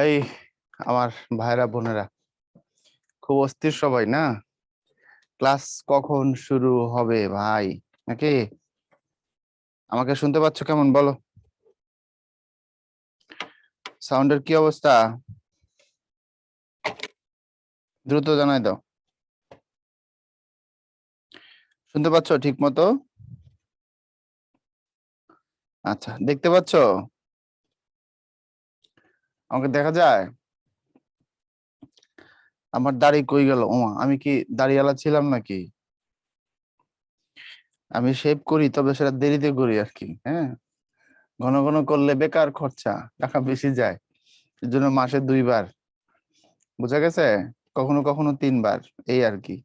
এই আমার ভাইরা বোনেরা, খুব অস্থির সবাই না। ক্লাস কখন শুরু হবে ভাই? নাকি আমাকে শুনতে পাচ্ছ? কেমন বলো, সাউন্ডের কি অবস্থা? দ্রুত জানাই দাও। শুনতে পাচ্ছ ঠিক মতো? আচ্ছা, দেখতে পাচ্ছ? আমাকে দেখা যায়? আমার দাড়ি কই গেল? ওমা, আমি কি দাড়িওয়ালা ছিলাম নাকি? আমি শেভ করি, তবে সেটা দেরিতে করি আর কি। হ্যাঁ, ঘন ঘন করলে বেকার খরচা, টাকা বেশি যায়। এর জন্য মাসে 2 বার, বুঝা গেছে? কখনো কখনো 3 বার, এই আর কি।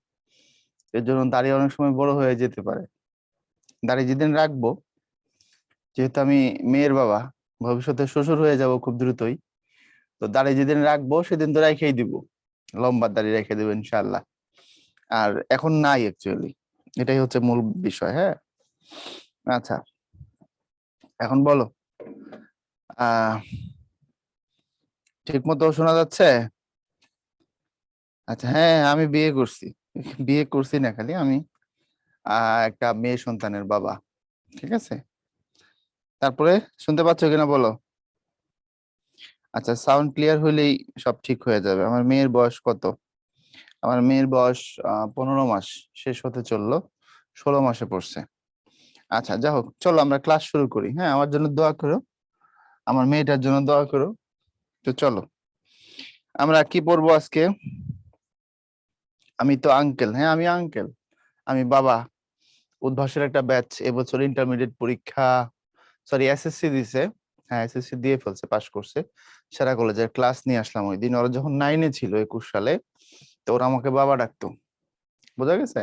এর জন্য দাড়ি অনেক সময় বড় হয়ে যেতে পারে। দাড়ি যেদিন রাখবো, যেহেতু আমি মেয়ের বাবা, ভবিষ্যতে শ্বশুর হয়ে যাব খুব দ্রুতই, তো দাড়ি যেদিন রাখবো সেদিন তো রেখেই দিব, লম্বা দাড়ি রেখে দেবো ইনশাল্লাহ। আর এখন নাই অ্যাকচুয়ালি, এটাই হচ্ছে মূল বিষয়। হ্যাঁ, আচ্ছা, এখন বলো। আহ ঠিক মতো শোনা যাচ্ছে? আচ্ছা, হ্যাঁ, আমি বিয়ে করছি। বিয়ে করছি না, খালি আমি একটা মেয়ে সন্তানের বাবা। ঠিক আছে, তারপরে শুনতে পাচ্ছ কিনা বলো। আচ্ছা, সাউন্ড ক্লিয়ার হলেই সব ঠিক হয়ে যাবে। আমার মেয়ের বয়স কত? আমার মেয়ের বয়স 15 মাস, শেষ হতে চললো, 16 মাসে পড়ছে। আচ্ছা, যা হোক, চলো আমরা ক্লাস শুরু করি। হ্যাঁ, আমার জন্য দোয়া করো, আমার মেয়েটার জন্য দোয়া করো। তো চলো, আমরা কি পড়বো আজকে? আমি তো আঙ্কেল, হ্যাঁ আমি আঙ্কেল, আমি বাবা। উদ্ভাসের একটা ব্যাচ এবছর ইন্টারমিডিয়েট পরীক্ষা, সরি এসএসসি দিছে। হ্যাঁ, এসএসসি দিয়ে ফেলছে, পাশ করছে। সেরা কলেজের ক্লাস নিয়ে আসলাম ওই দিন। ওরা যখন 9-এ ছিল 21 সালে, তো ওরা আমাকে বাবা ডাকতো, বোঝা গেছে?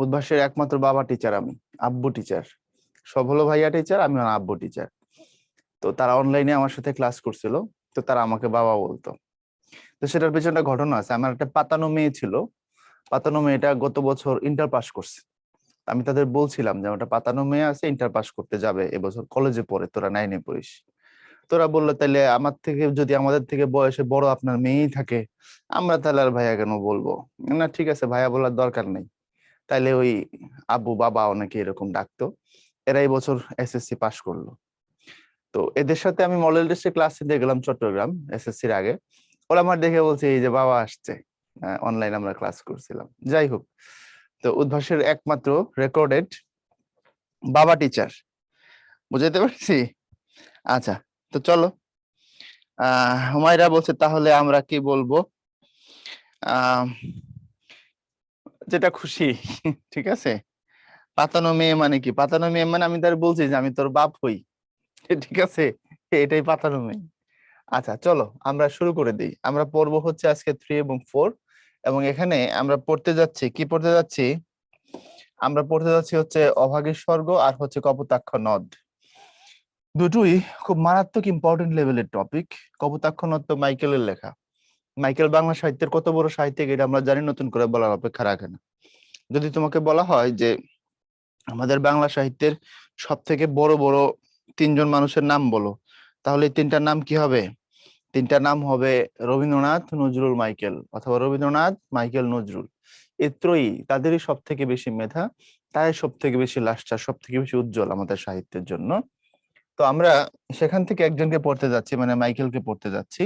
উদ্ভাসের একমাত্র বাবা টিচার আমি, আব্বু টিচার। সব হলো ভাইয়া টিচার, আমি হলাম আব্বু টিচার। তো তারা অনলাইনে আমার সাথে ক্লাস করছিল, তো তারা আমাকে বাবা বলতো। তো সেটার পেছনে একটা ঘটনা আছে। আমার একটা পাতানো মেয়ে ছিল, পাতানো মেয়েটা গত বছর ইন্টার পাস করছে। আমি তাদের বলছিলাম যে আমার একটা পাতানো মেয়ে আছে, ইন্টার পাস করতে যাবে এবছর, কলেজে পড়ে, তোরা 9-এ পড়িস। তোরা বললো, তাইলে আমার থেকে যদি আমাদের থেকে বয়সে বড় আপনার মেয়েই থাকে, আমরা তাহলে আর ভাইয়া কেন বলবো? না ঠিক আছে, ভাইয়া বলার দরকার নেই। তাইলে ওই আব্বু বাবা অনেকে এরকম ডাকতো। এরা এই বছর এসএসসি পাস করলো। তো এদের সাথে আমি মডেল টেস্টে ক্লাস নিতে গেলাম চট্টগ্রাম, এসএসসির আগে। ওরা আমার দেখে বলছে, এই যে বাবা আসছে, অনলাইন আমরা ক্লাস করছিলাম। যাই হোক, তো উদ্ভাসের একমাত্র রেকর্ডেড বাবা টিচার, বুঝাইতে পারছি? আচ্ছা, তো চলো। হুমায়রা বলছে, তাহলে আমরা কি বলবো? আহ যেটা খুশি। ঠিক আছে। পাতানো মেয়ে মানে কি? পাতানো মেয়ে মানে আমি তার বলছি যে আমি তোর বাপ হই। ঠিক আছে, এটাই পাতানো মেয়ে। আচ্ছা, চলো আমরা শুরু করে দিই। আমরা পড়বো হচ্ছে আজকে 3 এবং 4। এবং এখানে আমরা পড়তে যাচ্ছি, কি পড়তে যাচ্ছি? আমরা পড়তে যাচ্ছি হচ্ছে অভাগীর স্বর্গ আর হচ্ছে কপোতাক্ষ নদ। দুটোই খুব মারাত্মক ইম্পর্টেন্ট লেভেলের টপিক। কপোতাক্ষ নদ তো মাইকেলের লেখা। মাইকেল বাংলা সাহিত্যের কত বড় সাহিত্যিক এটা আমরা জানি, নতুন করে বলার অপেক্ষা রাখে না। যদি তোমাকে বলা হয় যে আমাদের বাংলা সাহিত্যের সব থেকে বড় বড় 3জন মানুষের নাম বলো, তাহলে এই 3টার নাম কি হবে? 3টার নাম হবে রবীন্দ্রনাথ, নজরুল, মাইকেল, অথবা রবীন্দ্রনাথ, মাইকেল, নজরুল। এই ত্রয়ী, তাদেরই সব থেকে বেশি মেধা, তাই সব থেকে বেশি লাস্টার, সব থেকে বেশি উজ্জ্বল আমাদের সাহিত্যের জন্য। তো আমরা সেখান থেকে একজনকে পড়তে যাচ্ছি, মানে মাইকেলকে পড়তে যাচ্ছি।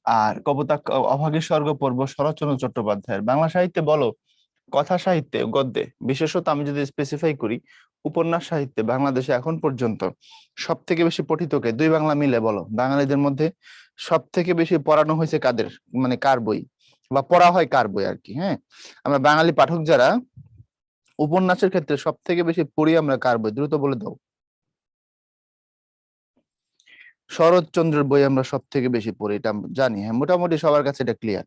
আর কপোতাক্ষ অভাগীর স্বর্গ পড়ব শরৎচন্দ্র চট্টোপাধ্যায়ের। বাংলা সাহিত্যে বলো, কথা সাহিত্যে, গদ্যে, বিশেষত আমি যদি স্পেসিফাই করি, উপন্যাস সাহিত্যে বাংলাদেশে এখন পর্যন্ত সব থেকে বেশি পঠিত কে? দুই বাংলা মিলে বলো, বাঙালিদের মধ্যে সব থেকে বেশি পড়ানো হয়েছে কাদের, মানে কার বই, বা পড়া হয় কার বই আর কি। হ্যাঁ, আমরা বাঙালি পাঠক যারা, উপন্যাসের ক্ষেত্রে সব থেকে বেশি পড়ি আমরা কার বই? দ্রুত বলে দাও। শরৎচন্দ্রের বই আমরা সব থেকে বেশি পড়ি, এটা আমরা জানি। হ্যাঁ, মোটামুটি সবার কাছে এটা ক্লিয়ার।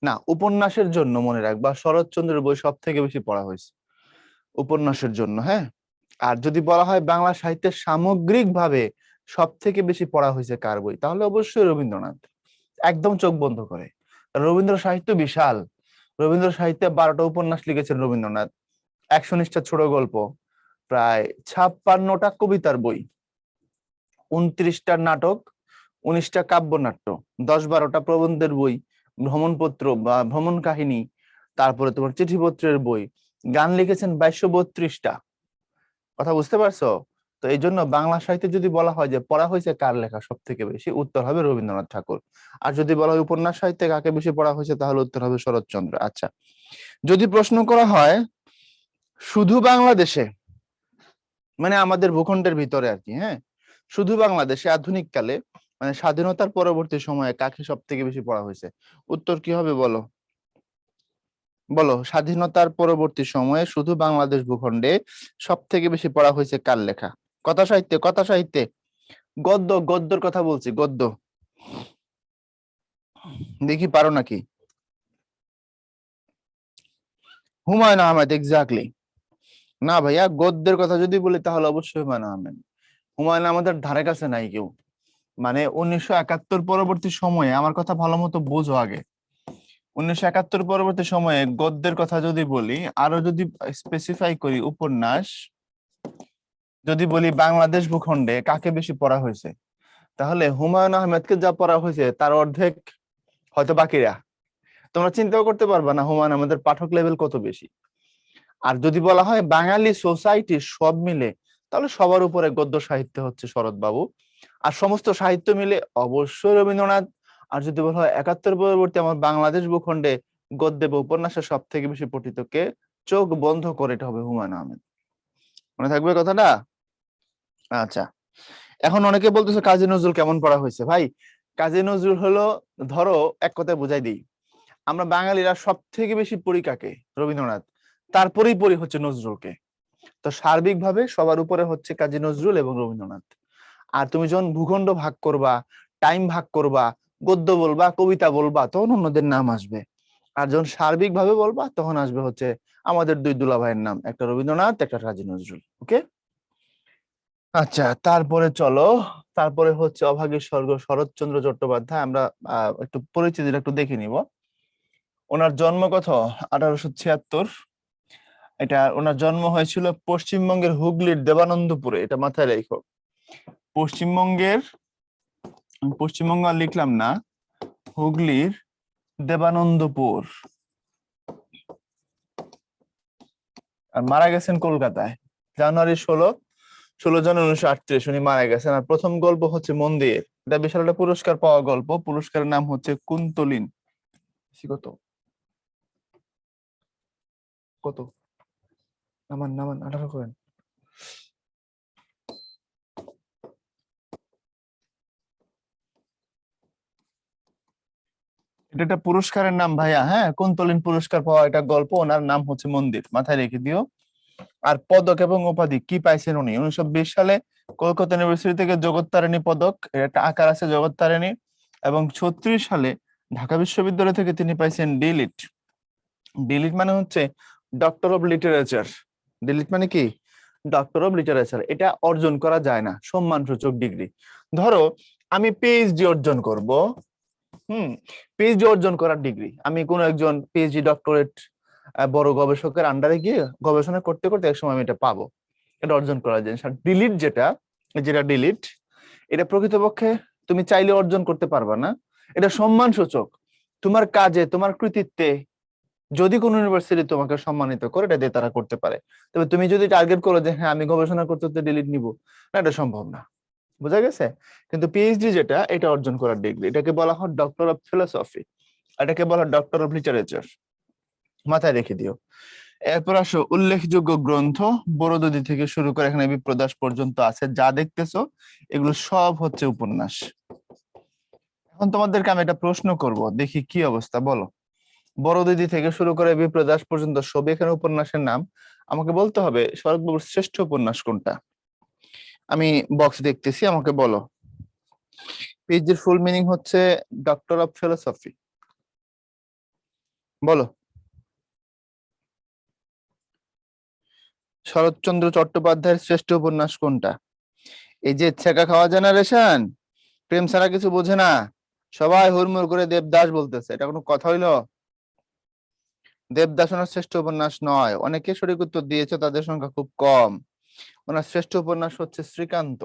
না, উপন্যাসের জন্য মনে রাখবা, শরৎচন্দ্রের বই সব থেকে বেশি পড়া হয়েছে উপন্যাসের জন্য। হ্যাঁ, আর যদি বলা হয় বাংলা সাহিত্যের সামগ্রিক ভাবে সব থেকে বেশি পড়া হয়েছে কার বই, তাহলে অবশ্যই রবীন্দ্রনাথ, একদম চোখ বন্ধ করে। রবীন্দ্র সাহিত্য বিশাল। রবীন্দ্র সাহিত্যে 12টা উপন্যাস লিখেছেন রবীন্দ্রনাথ, 119টা ছোট গল্প, প্রায় 56টা কবিতার বই, 29টা নাটক, 19টা কাব্যনাট্য, 10-12টা প্রবন্ধের বই, ভ্রমণপত্র বা ভ্রমণ কাহিনী, তারপরে তোমার চিঠিপত্রের বই, গান লিখেছেন 2232টা। কথা বুঝতে পারছো? তো এই জন্য বাংলা সাহিত্যে যদি বলা হয় যে পড়া হয়েছে কার লেখা সব থেকে বেশি, উত্তর হবে রবীন্দ্রনাথ ঠাকুর। আর যদি বলা হয় উপন্যাস সাহিত্যে কাকে বেশি পড়া হয়েছে, তাহলে উত্তর হবে শরৎচন্দ্র। আচ্ছা, যদি প্রশ্ন করা হয় শুধু বাংলাদেশে, মানে আমাদের ভূখণ্ডের ভিতরে আর কি, হ্যাঁ, শুধু বাংলাদেশে আধুনিক কালে মানে স্বাধীনতার পরবর্তী সময়ে কাকে সব থেকে বেশি পড়া হয়েছে, উত্তর কি হবে বলো? বলো, স্বাধীনতার পরবর্তী সময়ে শুধু বাংলাদেশ ভূখণ্ডে সব থেকে বেশি পড়া হয়েছে কার লেখা? কথা সাহিত্যে, কথা সাহিত্যে, গদ্য, গদ্যর কথা বলছি, গদ্য। দেখি পারো নাকি? হুমায়ুন আহমেদ, এক্স্যাক্টলি। না ভাইয়া, গদ্যের কথা যদি বলি তাহলে অবশ্যই হুমায়ুন আহমেদ। হুমায়ুন আমাদের ধারে কাছে নাই কেউ। মানে 1971 পরবর্তী সময়ে, আমার কথা ভালো মতো বোঝো আগে, 1971 পরবর্তী সময়ে গদ্যের কথা যদি বলি, আরো যদি স্পেসিফাই করি, উপন্যাস যদি বলি বাংলাদেশ ভূখণ্ডে কাকে বেশি পড়া হয়েছে, তাহলে হুমায়ুন আহমেদকে যা পড়া হয়েছে তার অর্ধেক, হয়তো বাকিরা। তোমরা চিন্তাও করতে পারবা না হুমায়ুন আহমেদের পাঠক লেভেল কত বেশি। আর যদি বলা হয় বাঙালি সোসাইটি সব মিলে, তাহলে সবার উপরে গদ্য সাহিত্য হচ্ছে শরৎ বাবু। আর সমস্ত সাহিত্য মিলে অবশ্যই রবীন্দ্রনাথ। আর যদি বলা হয় 71 পরবর্তী আমার বাংলাদেশ ভূখণ্ডে গদ্যে বা উপন্যাসে সব থেকে বেশি পঠিত কে, চোখ বন্ধ করে এটা হবে হুমায়ুন আহমেদ। মনে থাকবে কথাটা? আচ্ছা, এখন অনেকে বলতেছে কাজী নজরুল কেমন পড়া হয়েছে। ভাই, কাজী নজরুল হলো, ধরো এক কথায় বুঝাই দিই, আমরা বাঙালিরা সব থেকে বেশি পড়ি কাকে? রবীন্দ্রনাথ। তারপরেই পড়ি হচ্ছে নজরুলকে। তো সার্বিকভাবে সবার উপরে হচ্ছে কাজী নজরুল এবং রবীন্দ্রনাথ। আর তুমি যখন ভূখণ্ড ভাগ করবা, টাইম ভাগ করবা, গদ্য বলবা, কবিতা বলবা, তখন অন্যদের নাম আসবে। আর যখন সার্বিকভাবে বলবা, তখন আসবে হচ্ছে আমাদের দুই দুলাভাইয়ের নাম, একটা রবীন্দ্রনাথ, একটা কাজী নজরুল। ওকে। আচ্ছা, তারপরে চলো, তারপরে হচ্ছে অভাগীর স্বর্গ শরৎচন্দ্র চট্টোপাধ্যায়। আমরা একটু পরিচিতিটা একটু দেখে নিব। ওনার জন্ম কত? 1876। এটা ওনার জন্ম হয়েছিল পশ্চিমবঙ্গের হুগলির দেবানন্দপুরে, এটা মাথায় রেখো। পশ্চিমবঙ্গের, পশ্চিমবঙ্গ আর লিখলাম না, হুগলির দেবানন্দপুর। আর মারা গেছেন কলকাতায় জানুয়ারি 16 জানুয়ারি 1938 উনি মারা গেছেন। আর প্রথম গল্প হচ্ছে মন্দির, এটা বিশাল একটা পুরস্কার পাওয়া গল্প। পুরস্কারের নাম হচ্ছে কুন্তলিন। কত কত নামান নামান 18 করেন। এটা একটা পুরস্কারের নাম ভাইয়া, হ্যাঁ, কুন্তলিন পুরস্কার পাওয়া এটা গল্প। ওনার নাম হচ্ছে মন্দির, মাথায় রেখে দিও। আর পদক এবং উপাধি কি পাইছেন উনি? 1920 সালে কলকাতা ইউনিভার্সিটি থেকে জগত্তারিণী পদক, এর একটা আকার আছে জগত্তারিণী। এবং 36 সালে ঢাকা বিশ্ববিদ্যালয় থেকে তিনি পাইছেন ডিলিট। ডিলিট মানে হচ্ছে ডক্টর অফ লিটারেচার। ডিলিট মানে কি? Doctor of literature. এটা অর্জন করা যায় না, সম্মানসূচক ডিগ্রি। ধরো আমি পিএইচডি অর্জন করব, পিএইচডি অর্জন করার ডিগ্রি, আমি কোন একজন পিএইচডি ডক্টরেট বড় গবেষকের আন্ডারে গিয়ে গবেষণা করতে করতে একসময় আমি এটা পাবো, এটা অর্জন করা যায়। ডিলিট যেটা, যেটা ডিলিট, এটা প্রকৃতপক্ষে তুমি চাইলে অর্জন করতে পারবা না। এটা সম্মান সূচক, তোমার কাজে, তোমার কৃতিত্বে যদি কোন ইউনিভার্সিটি তোমাকে সম্মানিত করে, এটা দিয়ে তারা করতে পারে। তবে তুমি যদি টার্গেট করো যে হ্যাঁ আমি গবেষণা করতে করতে ডিলিট নিব, না, এটা সম্ভব না। বোঝা গেছে? কিন্তু পিএইচডি যেটা, এটা অর্জন করার ডিগ্রি, এটাকে বলা হয় ডক্টর অফ ফিলোসফি, এটাকে বলা হয় ডক্টর অফ লিটারেচার। মাথায় রেখে দিও। এরপর আসো উল্লেখযোগ্য গ্রন্থ। বড়দদি থেকে শুরু করে এখানে বিপ্রদাস পর্যন্ত আছে, যা দেখতেছো এগুলো সব হচ্ছে উপন্যাস। এখন তোমাদেরকে আমি একটা প্রশ্ন করব, দেখি কি অবস্থা, বলো। বড়দিদি থেকে শুরু করে বিপ্রদাস পর্যন্ত সবই এখানে উপন্যাসের নাম। আমাকে বলতে হবে শরৎবাবুর শ্রেষ্ঠ উপন্যাস কোনটা। আমি বক্স দেখতেছি, আমাকে বলো। পিএইচডির ফুল মিনিং হচ্ছে ডক্টর অফ ফিলোসফি। বলো, শরৎচন্দ্র চট্টোপাধ্যায়ের শ্রেষ্ঠ উপন্যাস কোনটা? এই যে ছেঁকা খাওয়া জেনারেশন, প্রেম ছাড়া কিছু বোঝে না, সবাই হুড়মুড় করে দেবদাস বলতেছে, এটা কোনো কথা হইলো? দেবদাস ওনার শ্রেষ্ঠ উপন্যাস নয়। অনেকে সঠিক উত্তর দিয়েছে, তাদের সংখ্যা খুব কম। ওনার শ্রেষ্ঠ উপন্যাস হচ্ছে শ্রীকান্ত।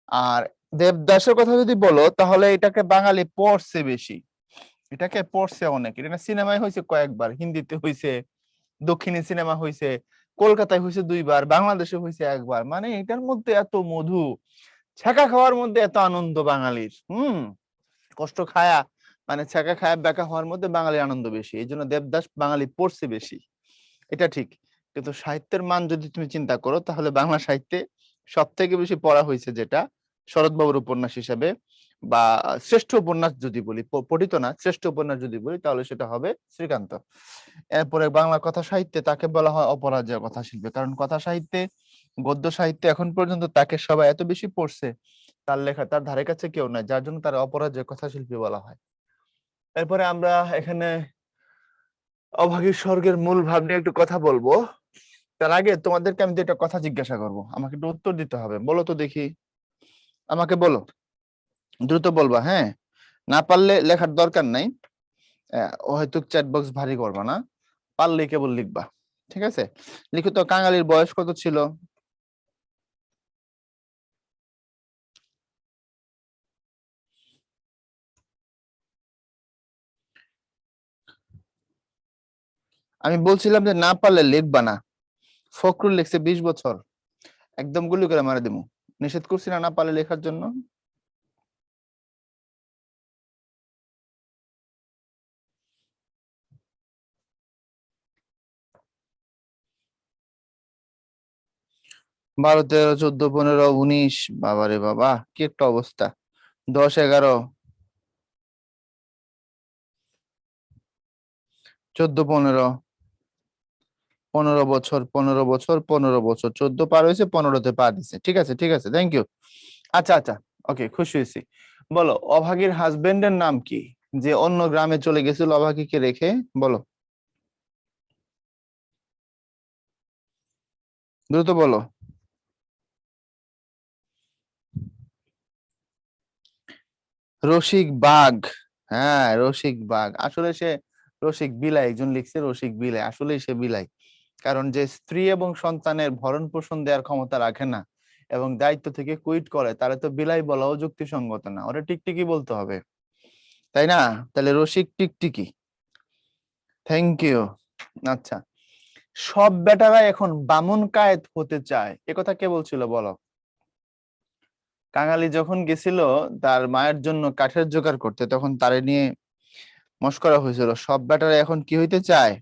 আর দেবদাসের কথা যদি বলো তাহলে এটাকে বাঙালি পড়ছে বেশি, এটাকে পড়ছে অনেক। এটা সিনেমায় হয়েছে কয়েকবার, হিন্দিতে হয়েছে, দক্ষিণী সিনেমা হয়েছে, কলকাতায় হয়েছে 2বার, বাংলাদেশে হয়েছে 1বার। মানে এটার মধ্যে এত মধু, ছ্যাঁকা খাওয়ার মধ্যে এত আনন্দ বাঙালির। কষ্ট খায়া মানে ছ্যাঁকা খায়া ব্যাকা হওয়ার মধ্যে বাঙালির আনন্দ বেশি, এই জন্য দেবদাস বাঙালি পড়ছে বেশি, এটা ঠিক। কিন্তু সাহিত্যের মান যদি তুমি চিন্তা করো তাহলে বাংলা সাহিত্যে সব থেকে বেশি পড়া হয়েছে যেটা শরৎবাবুর উপন্যাস হিসেবে, বা শ্রেষ্ঠ উপন্যাস যদি বলি, পঠিত না, শ্রেষ্ঠ উপন্যাস যদি বলি তাহলে সেটা হবে শ্রীকান্ত। এরপরে বাংলা কথা সাহিত্যে তাকে বলা হয় অপরাজেয় কথা শিল্পী, কারণ কথা সাহিত্যে, গদ্য সাহিত্যে এখন পর্যন্ত তাকে সবাই এত বেশি পড়ছে, তার লেখা তার ধারে কাছে কেউ নাই, যার জন্য তার অপরাজেয় কথা শিল্পী বলা হয়। এরপরে আমরা এখানে অভাগীর স্বর্গের মূল ভাব নিয়ে একটু কথা বলবো। তার আগে তোমাদেরকে আমি একটা কথা জিজ্ঞাসা করব, আমাকে একটু উত্তর দিতে হবে। বলো তো দেখি, আমাকে বলো, দ্রুত বলবা, হ্যাঁ? না পারলে লেখার দরকার নাই, হয়তো চ্যাট বক্স ভারী করবা না, পারলে কেবল লিখবা। ঠিক আছে, লিখো তো, কাঙালির বয়স কত ছিল? আমি বলছিলাম যে না পারলে লিখবা না। ফখরুল লিখছে 20 বছর, একদম গুলি করে মারা দিমু। নিষেধ করছি না না পারলে লেখার জন্য? বারো, তেরো, চোদ্দ, পনেরো, 19, বাবারে বাবা, কি একটা অবস্থা! 10, 11, 14, 15, 15 বছর, 15 বছর, 15 বছর, 14 পার হয়েছে, 15তে পা দিছে। ঠিক আছে, ঠিক আছে, থ্যাংক ইউ। আচ্ছা আচ্ছা, ওকে, খুশি হয়েছি। বলো, অভাগীর হাজবেন্ডের নাম কি, যে অন্য গ্রামে চলে গেছিল অভাগীকে রেখে? বলো, দ্রুত বলো। রসিক বাঘ। হ্যাঁ, রসিক বাঘ। আসলে সে রসিক বিলাই, একজন লিখছে রসিক বিলাই, আসলে সে বিলাই। কারণ যে স্ত্রী এবং সন্তানের ভরণ পোষণ দেওয়ার ক্ষমতা রাখে না এবং দায়িত্ব থেকে কুইট করে, তারা তো বিলাই বলাও যুক্তিসঙ্গত না, ওরা টিকটিকি বলতে হবে, তাই না? তাহলে রসিক টিকটিকি। Thank you. আচ্ছা, সব বেটারা এখন বামুন কায়েত হতে চায়, একথা কে বলছিল বলো? কাঙালি যখন গেছিল তার মায়ের জন্য কাঠের জোগাড় করতে, তখন তারে নিয়ে মশকরা হয়েছিল, সব বেটারা এখন কি হইতে চায়?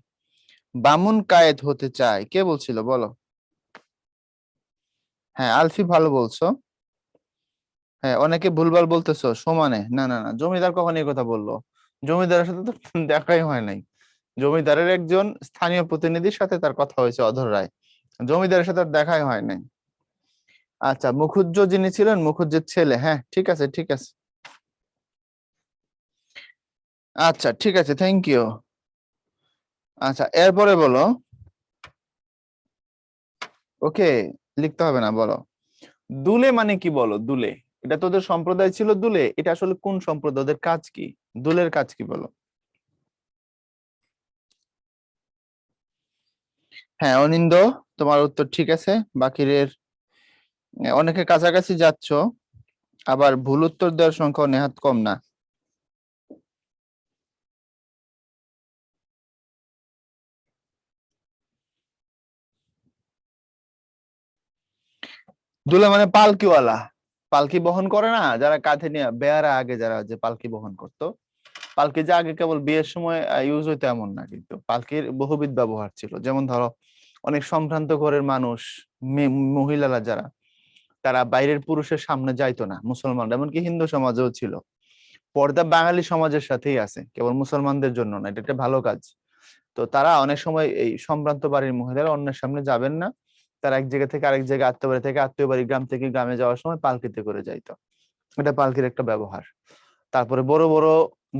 বামুন কায়েত হতে চায়। কে বলছিল বলো? হ্যাঁ, আলফি ভালো বলছো। হ্যাঁ, অনেকে ভুলভাল বলতেছো সমানে, না না না, জমিদার কখন এই কথা বললো? জমিদারের সাথে তো দেখাই হয় নাই। জমিদারের একজন স্থানীয় প্রতিনিধির সাথে তার কথা হয়েছে, অধর রায়, জমিদারের সাথে আর দেখাই হয় নাই। আচ্ছা, মুখুজ্জ যিনি ছিলেন, মুখুজ্জের ছেলে, হ্যাঁ ঠিক আছে, ঠিক আছে। আচ্ছা ঠিক আছে, থ্যাংক ইউ। আচ্ছা, এরপরে বলো। ওকে, লিখতে হবে না, বলো। দুলে মানে কি বলো, দুলে? এটা তোদের সম্প্রদায় ছিল দুলে, এটা আসলে কোন সম্প্রদায়, ওদের কাজ কি? দুলের কাজ কি বলো? হ্যাঁ, অনিন্দ, তোমার উত্তর ঠিক আছে। বাকিদের অনেকে কাছাকাছি যাচ্ছ, আবার ভুল উত্তর দেওয়ার সংখ্যা নেহাত কম না। দুলে মানে পালকিওয়ালা, পালকি বহন করে না যারা কাঁধে নিয়ে, বেয়ারা আগে যারা যে পালকি বহন করতো। পালকি যে আগে কেবল বিয়ের সময় ইউজ হইতো এমন না, কিন্তু পালকির বহুবিধ ব্যবহার ছিল। যেমন ধরো, অনেক সম্ভ্রান্ত ঘরের মানুষ, মহিলারা যারা, তারা বাইরের পুরুষের সামনে যাইতো না, মুসলমান এমনকি হিন্দু সমাজেও ছিল। পর্দা বাঙালি সমাজের সাথেই আছে, কেবল মুসলমানদের জন্য না, এটা একটা ভালো কাজ। তো তারা অনেক সময়, এই সম্ভ্রান্ত বাড়ির মহিলারা অন্যের সামনে যাবেন না, তারা এক জায়গা থেকে আরেক জায়গায়, আত্মীয় বাড়ি থেকে আত্মীয় বাড়ি, গ্রাম থেকে গ্রামে যাওয়ার সময় পালকিতে করে যাইতো। এটা পালকির একটা ব্যবহার। তারপরে বড় বড়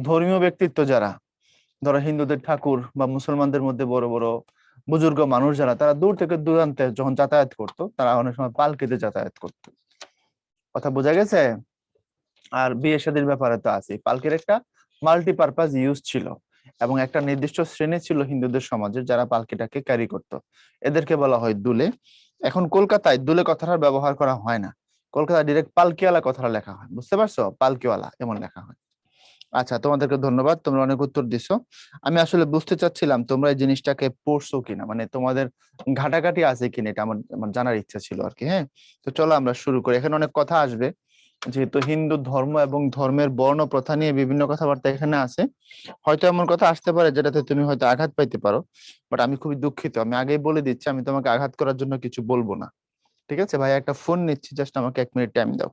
ধর্মীয় ব্যক্তিত্ব যারা, ধরো হিন্দুদের ঠাকুর বা মুসলমানদের মধ্যে বড় বড় বুজুর্গ মানুষ যারা, তারা দূর থেকে দূরান্তে যখন যাতায়াত করতো, তারা অনেক সময় পালকিতে যাতায়াত করতো। কথা বোঝা গেছে? আর বিয়ে শাদীর ব্যাপারে তো আছে, পালকির একটা মাল্টিপারপাস ইউজ ছিল, এবং একটা নির্দিষ্ট শ্রেণী ছিল হিন্দুদের সমাজে যারা পালকিটাকে ক্যারি করত, এদেরকে বলা হয় দুলে। এখন কলকাতায় দুলে কথাটার ব্যবহার করা হয় না, কলকাতা ডিরেক্ট পালকিওয়ালা কথাটা লেখা হয়, বুঝতে পারছো? পালকিওয়ালা এমন লেখা হয়। আচ্ছা, তোমাদেরকে ধন্যবাদ, তোমরা অনেক উত্তর দিছো। আমি আসলে বুঝতে চাচ্ছিলাম তোমরা এই জিনিসটাকে পড়ছো কিনা, মানে তোমাদের ঘাটাঘাটি আছে কিনা, এটা আমার আমার জানার ইচ্ছা ছিল আর কি। হ্যাঁ, তো চলো আমরা শুরু করি। এখানে অনেক কথা আসবে, যেহেতু হিন্দু ধর্ম এবং ধর্মের বর্ণ প্রথা নিয়ে বিভিন্ন কথাবার্তা এখানে আছে। হয়তো এমন কথা আসতে পারে যেটাতে তুমি হয়তো আঘাত পাইতে পারো, বাট আমি খুবই দুঃখিত, আমি আগেই বলে দিচ্ছি, আমি তোমাকে আঘাত করার জন্য কিছু বলবো না। ঠিক আছে ভাই, একটা ফোন নিচ্ছি, জাস্ট আমাকে 1 মিনিট টাইম দাও।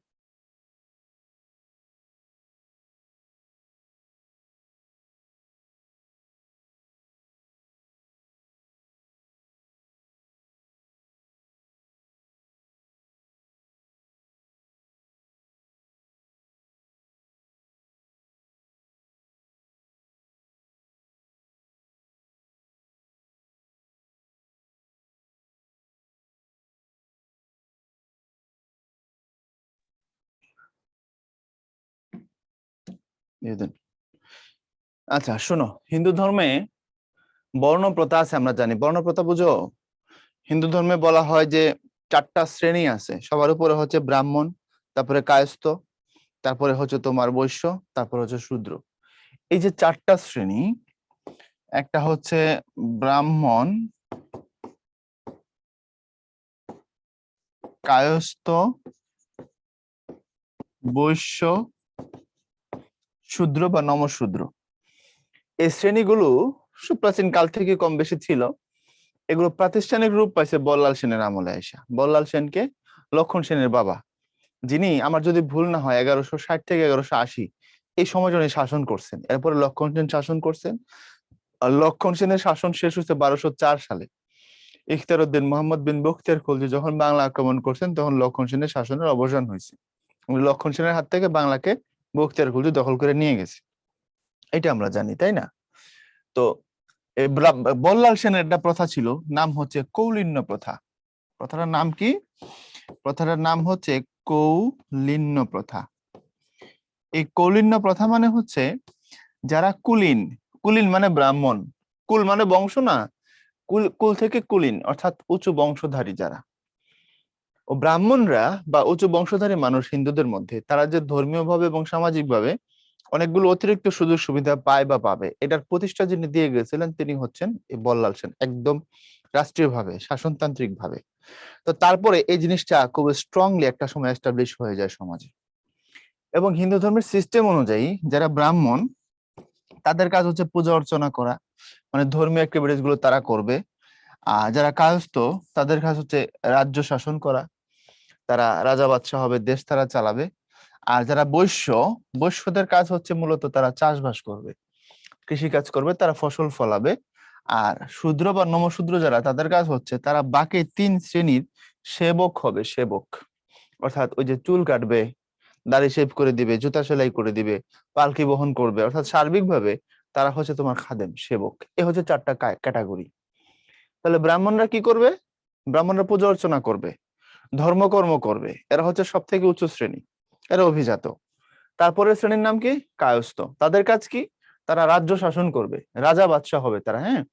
দিয়ে দেন। আচ্ছা শোনো, হিন্দু ধর্মে বর্ণ প্রথা আছে, আমরা জানি বর্ণ প্রথা বুঝো? হিন্দু ধর্মে বলা হয় যে 4টা শ্রেণী আছে, সবার উপরে হচ্ছে ব্রাহ্মণ, তারপরে কায়স্থ, তারপরে হচ্ছে তোমার বৈশ্য, তারপরে হচ্ছে শূদ্র। এই যে 4টা শ্রেণী, একটা হচ্ছে ব্রাহ্মণ, কায়স্থ, বৈশ্য, শূদ্র বা নমশূদ্র। এই শ্রেণীগুলো সুপ্রাচীন কাল থেকে কম বেশি ছিল। এগুলো প্রাতিষ্ঠানিক রূপ পাইছে বল্লাল সেনের আমলে আইসা। বল্লাল সেনকে লক্ষণ সেনের বাবা, যিনি আমার যদি ভুল না হয় 1160 থেকে 1180 এই সময় উনি শাসন করছেন। এরপরে লক্ষণ সেন শাসন করছেন। আর লক্ষণ সেনের শাসন শেষ হয়েছে 1204 সালে। ইখতিয়ার উদ্দিন মোহাম্মদ বিন বখতিয়ার খলজি যখন বাংলা আক্রমণ করছেন, তখন লক্ষণ সেনের শাসনের অবসান হয়েছে। লক্ষণ সেনের হাত থেকে বাংলাকে বখতিয়ার খলজি দখল করে নিয়ে গেছে, এটা আমরা জানি, তাই না? তো এই বল্লাল সেনের একটা প্রথা ছিল, নাম হচ্ছে কৌলিন্য প্রথা। প্রথাটার নাম কি? প্রথাটার নাম হচ্ছে কৌলিন্য প্রথা। এই কৌলিন্য প্রথা মানে হচ্ছে যারা কুলীন, কুলীন মানে ব্রাহ্মণ, কুল মানে বংশ না, কুল কুল থেকে কুলীন অর্থাৎ উঁচু বংশধারী যারা, ও ব্রাহ্মণরা বা উঁচু বংশধারী মানুষ হিন্দুদের মধ্যে, তারা যে ধর্মীয় ভাবে এবং সামাজিক ভাবে অনেকগুলো অতিরিক্ত সুযোগ সুবিধা পায় বা পাবে, এটার প্রতিষ্ঠা যিনি দিয়ে গেছিলেন তিনি হচ্ছেন এই বল্লাল সেন, একদম রাষ্ট্রীয় ভাবে, শাসনতান্ত্রিক ভাবে। তো তারপরে এই জিনিসটা খুব স্ট্রংলি একটা সময় এস্টাবলিশ হয়ে যায় সমাজে। এবং হিন্দু ধর্মের সিস্টেম অনুযায়ী যারা ব্রাহ্মণ, তাদের কাজ হচ্ছে পূজা অর্চনা করা, মানে ধর্মীয় অ্যাক্টিভিটিস গুলো তারা করবে। আর যারা কায়স্থ, তাদের কাজ হচ্ছে রাজ্য শাসন করা, তারা রাজা বাদশাহ হবে, দেশ তারা চালাবে। আর যারা বৈশ্য, বৈশ্যদের কাজ হচ্ছে মূলত তারা চাষবাস করবে, কৃষি কাজ করবে, তারা ফসল ফলাবে। আর শূদ্র বা নমশূদ্র যারা, তাদের কাজ হচ্ছে তারা বাকি 3 শ্রেণীর সেবক হবে, সেবক। অর্থাৎ ওই যে চুল কাটবে, দাড়ি শেভ করে দিবে, জুতা সেলাই করে দিবে, পালকি বহন করবে, অর্থাৎ সার্বিকভাবে তারা হচ্ছে তোমার খাদেম, সেবক। এ হচ্ছে 4টা ক্যাটাগরি। তাহলে ব্রাহ্মণরা কি করবে? ব্রাহ্মণরা পূজা অর্চনা করবে, ধর্মকর্ম করবে, এরা হচ্ছে সব থেকে উচ্চ শ্রেণী, এরা অভিজাত। তারপরের শ্রেণীর নাম কি? কায়স্থ। তাদের কাজ কি? তারা রাজ্য শাসন করবে, রাজা বাদশাহ হবে তারা। হ্যাঁ,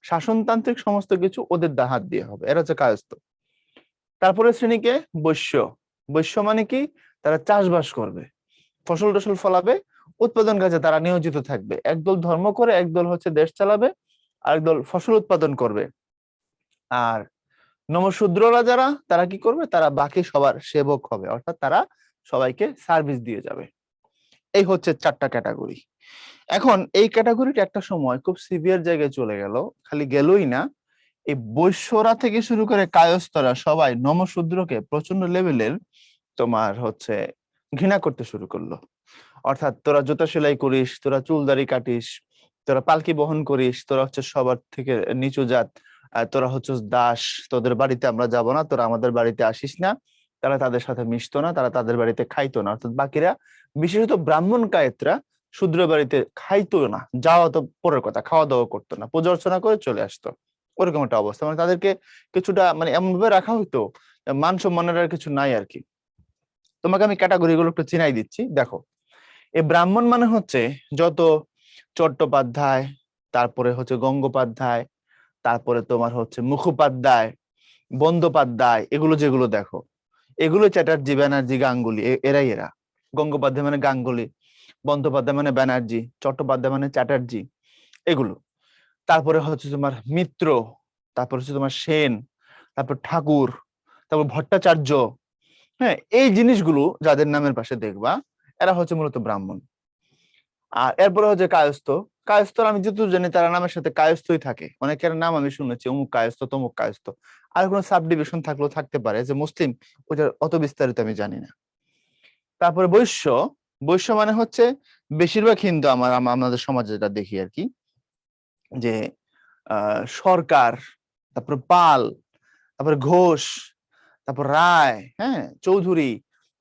শাসনতান্ত্রিক সমস্ত কিছু ওদের হাত দিয়ে হবে, এরা হচ্ছে কায়স্থ। তারপরে শ্রেণীকে বৈশ্য। বৈশ্য মানে কি? তারা চাষবাস করবে, ফসল টসল ফলাবে, উৎপাদন কাজে তারা নিয়োজিত থাকবে। একদল ধর্ম করে, একদল হচ্ছে দেশ চালাবে, আরেকদল ফসল উৎপাদন করবে। আর নমশূদ্ররা যারা, তারা কি করবে? তারা বাকি সবার সেবক হবে, অর্থাৎ তারা সবাইকে সার্ভিস দিয়ে যাবে। এই হচ্ছে 4টা ক্যাটাগরি। এখন এই ক্যাটাগরিটা একটা সময় খুব সিভিয়ার জায়গায় চলে গেল। খালি গেলই না, এই বৈশ্যরা থেকে শুরু করে কায়স্থরা সবাই নমশূদ্রকে প্রচন্ড লেভেলের তোমার হচ্ছে ঘৃণা করতে শুরু করলো। অর্থাৎ তোরা জুতা সেলাই করিস, তোরা চুল দাড়ি কাটিস, তোরা পালকি বহন করিস, তোরা হচ্ছে সবার থেকে নিচু জাত, তোরা হচ্ছে দাস, তোদের বাড়িতে আমরা যাব না, তোরা আমাদের বাড়িতে আসিস না। তারা তাদের সাথে মিশতো না, তারা তাদের বাড়িতে খাইতো না। অর্থাৎ বাকিরা, বিশেষত ব্রাহ্মণ কায়েতরা শূদ্র বাড়িতে খাইতো না, যাওয়া তো পরের কথা, খাওয়া দাওয়া করতো না, পূজা অর্চনা করে চলে আসতো। ওরকম একটা অবস্থা, মানে তাদেরকে কিছুটা মানে এমন ভাবে রাখা হইতো, মান সম্মানের আর কিছু নাই আর কি। তোমাকে আমি ক্যাটাগরি গুলো একটু চিনাই দিচ্ছি, দেখো। এই ব্রাহ্মণ মানে হচ্ছে যত চট্টোপাধ্যায়, তারপরে হচ্ছে গঙ্গোপাধ্যায়, তারপরে তোমার হচ্ছে মুখোপাধ্যায়, বন্দ্যোপাধ্যায়, এগুলো যেগুলো দেখো, এগুলো চ্যাটার্জি, ব্যানার্জি, গাঙ্গুলি, এরাই এরা। গঙ্গোপাধ্যায় মানে গাঙ্গুলি, বন্দ্যোপাধ্যায় মানে ব্যানার্জি, চট্টোপাধ্যায় মানে চ্যাটার্জি, এগুলো। তারপরে হচ্ছে তোমার মিত্র, তারপর হচ্ছে তোমার সেন, তারপর ঠাকুর, তারপর ভট্টাচার্য। হ্যাঁ, এই জিনিসগুলো যাদের নামের পাশে দেখবা এরা হচ্ছে মূলত ব্রাহ্মণ। আর এরপরে হচ্ছে কায়স্থ। কায়স্থ আমি যতদূর জানি তারা নামের সাথে কায়স্থই থাকে, অনেকের নাম আমি শুনেছি অমুক কায়স্থ তমুক কায়স্থ। আর কোনো সাব ডিভিশন থাকলেও থাকতে পারে, যে মুসলিম ওইটার অত বিস্তারিত আমি জানি না। তারপরে বৈশ্য। বৈশ্য মানে হচ্ছে বেশিরভাগ হিন্দু, আমাদের সমাজে যেটা দেখি আর কি, যে সরকার, তারপর পাল, তারপর ঘোষ, তারপর রায়, হ্যাঁ, চৌধুরী,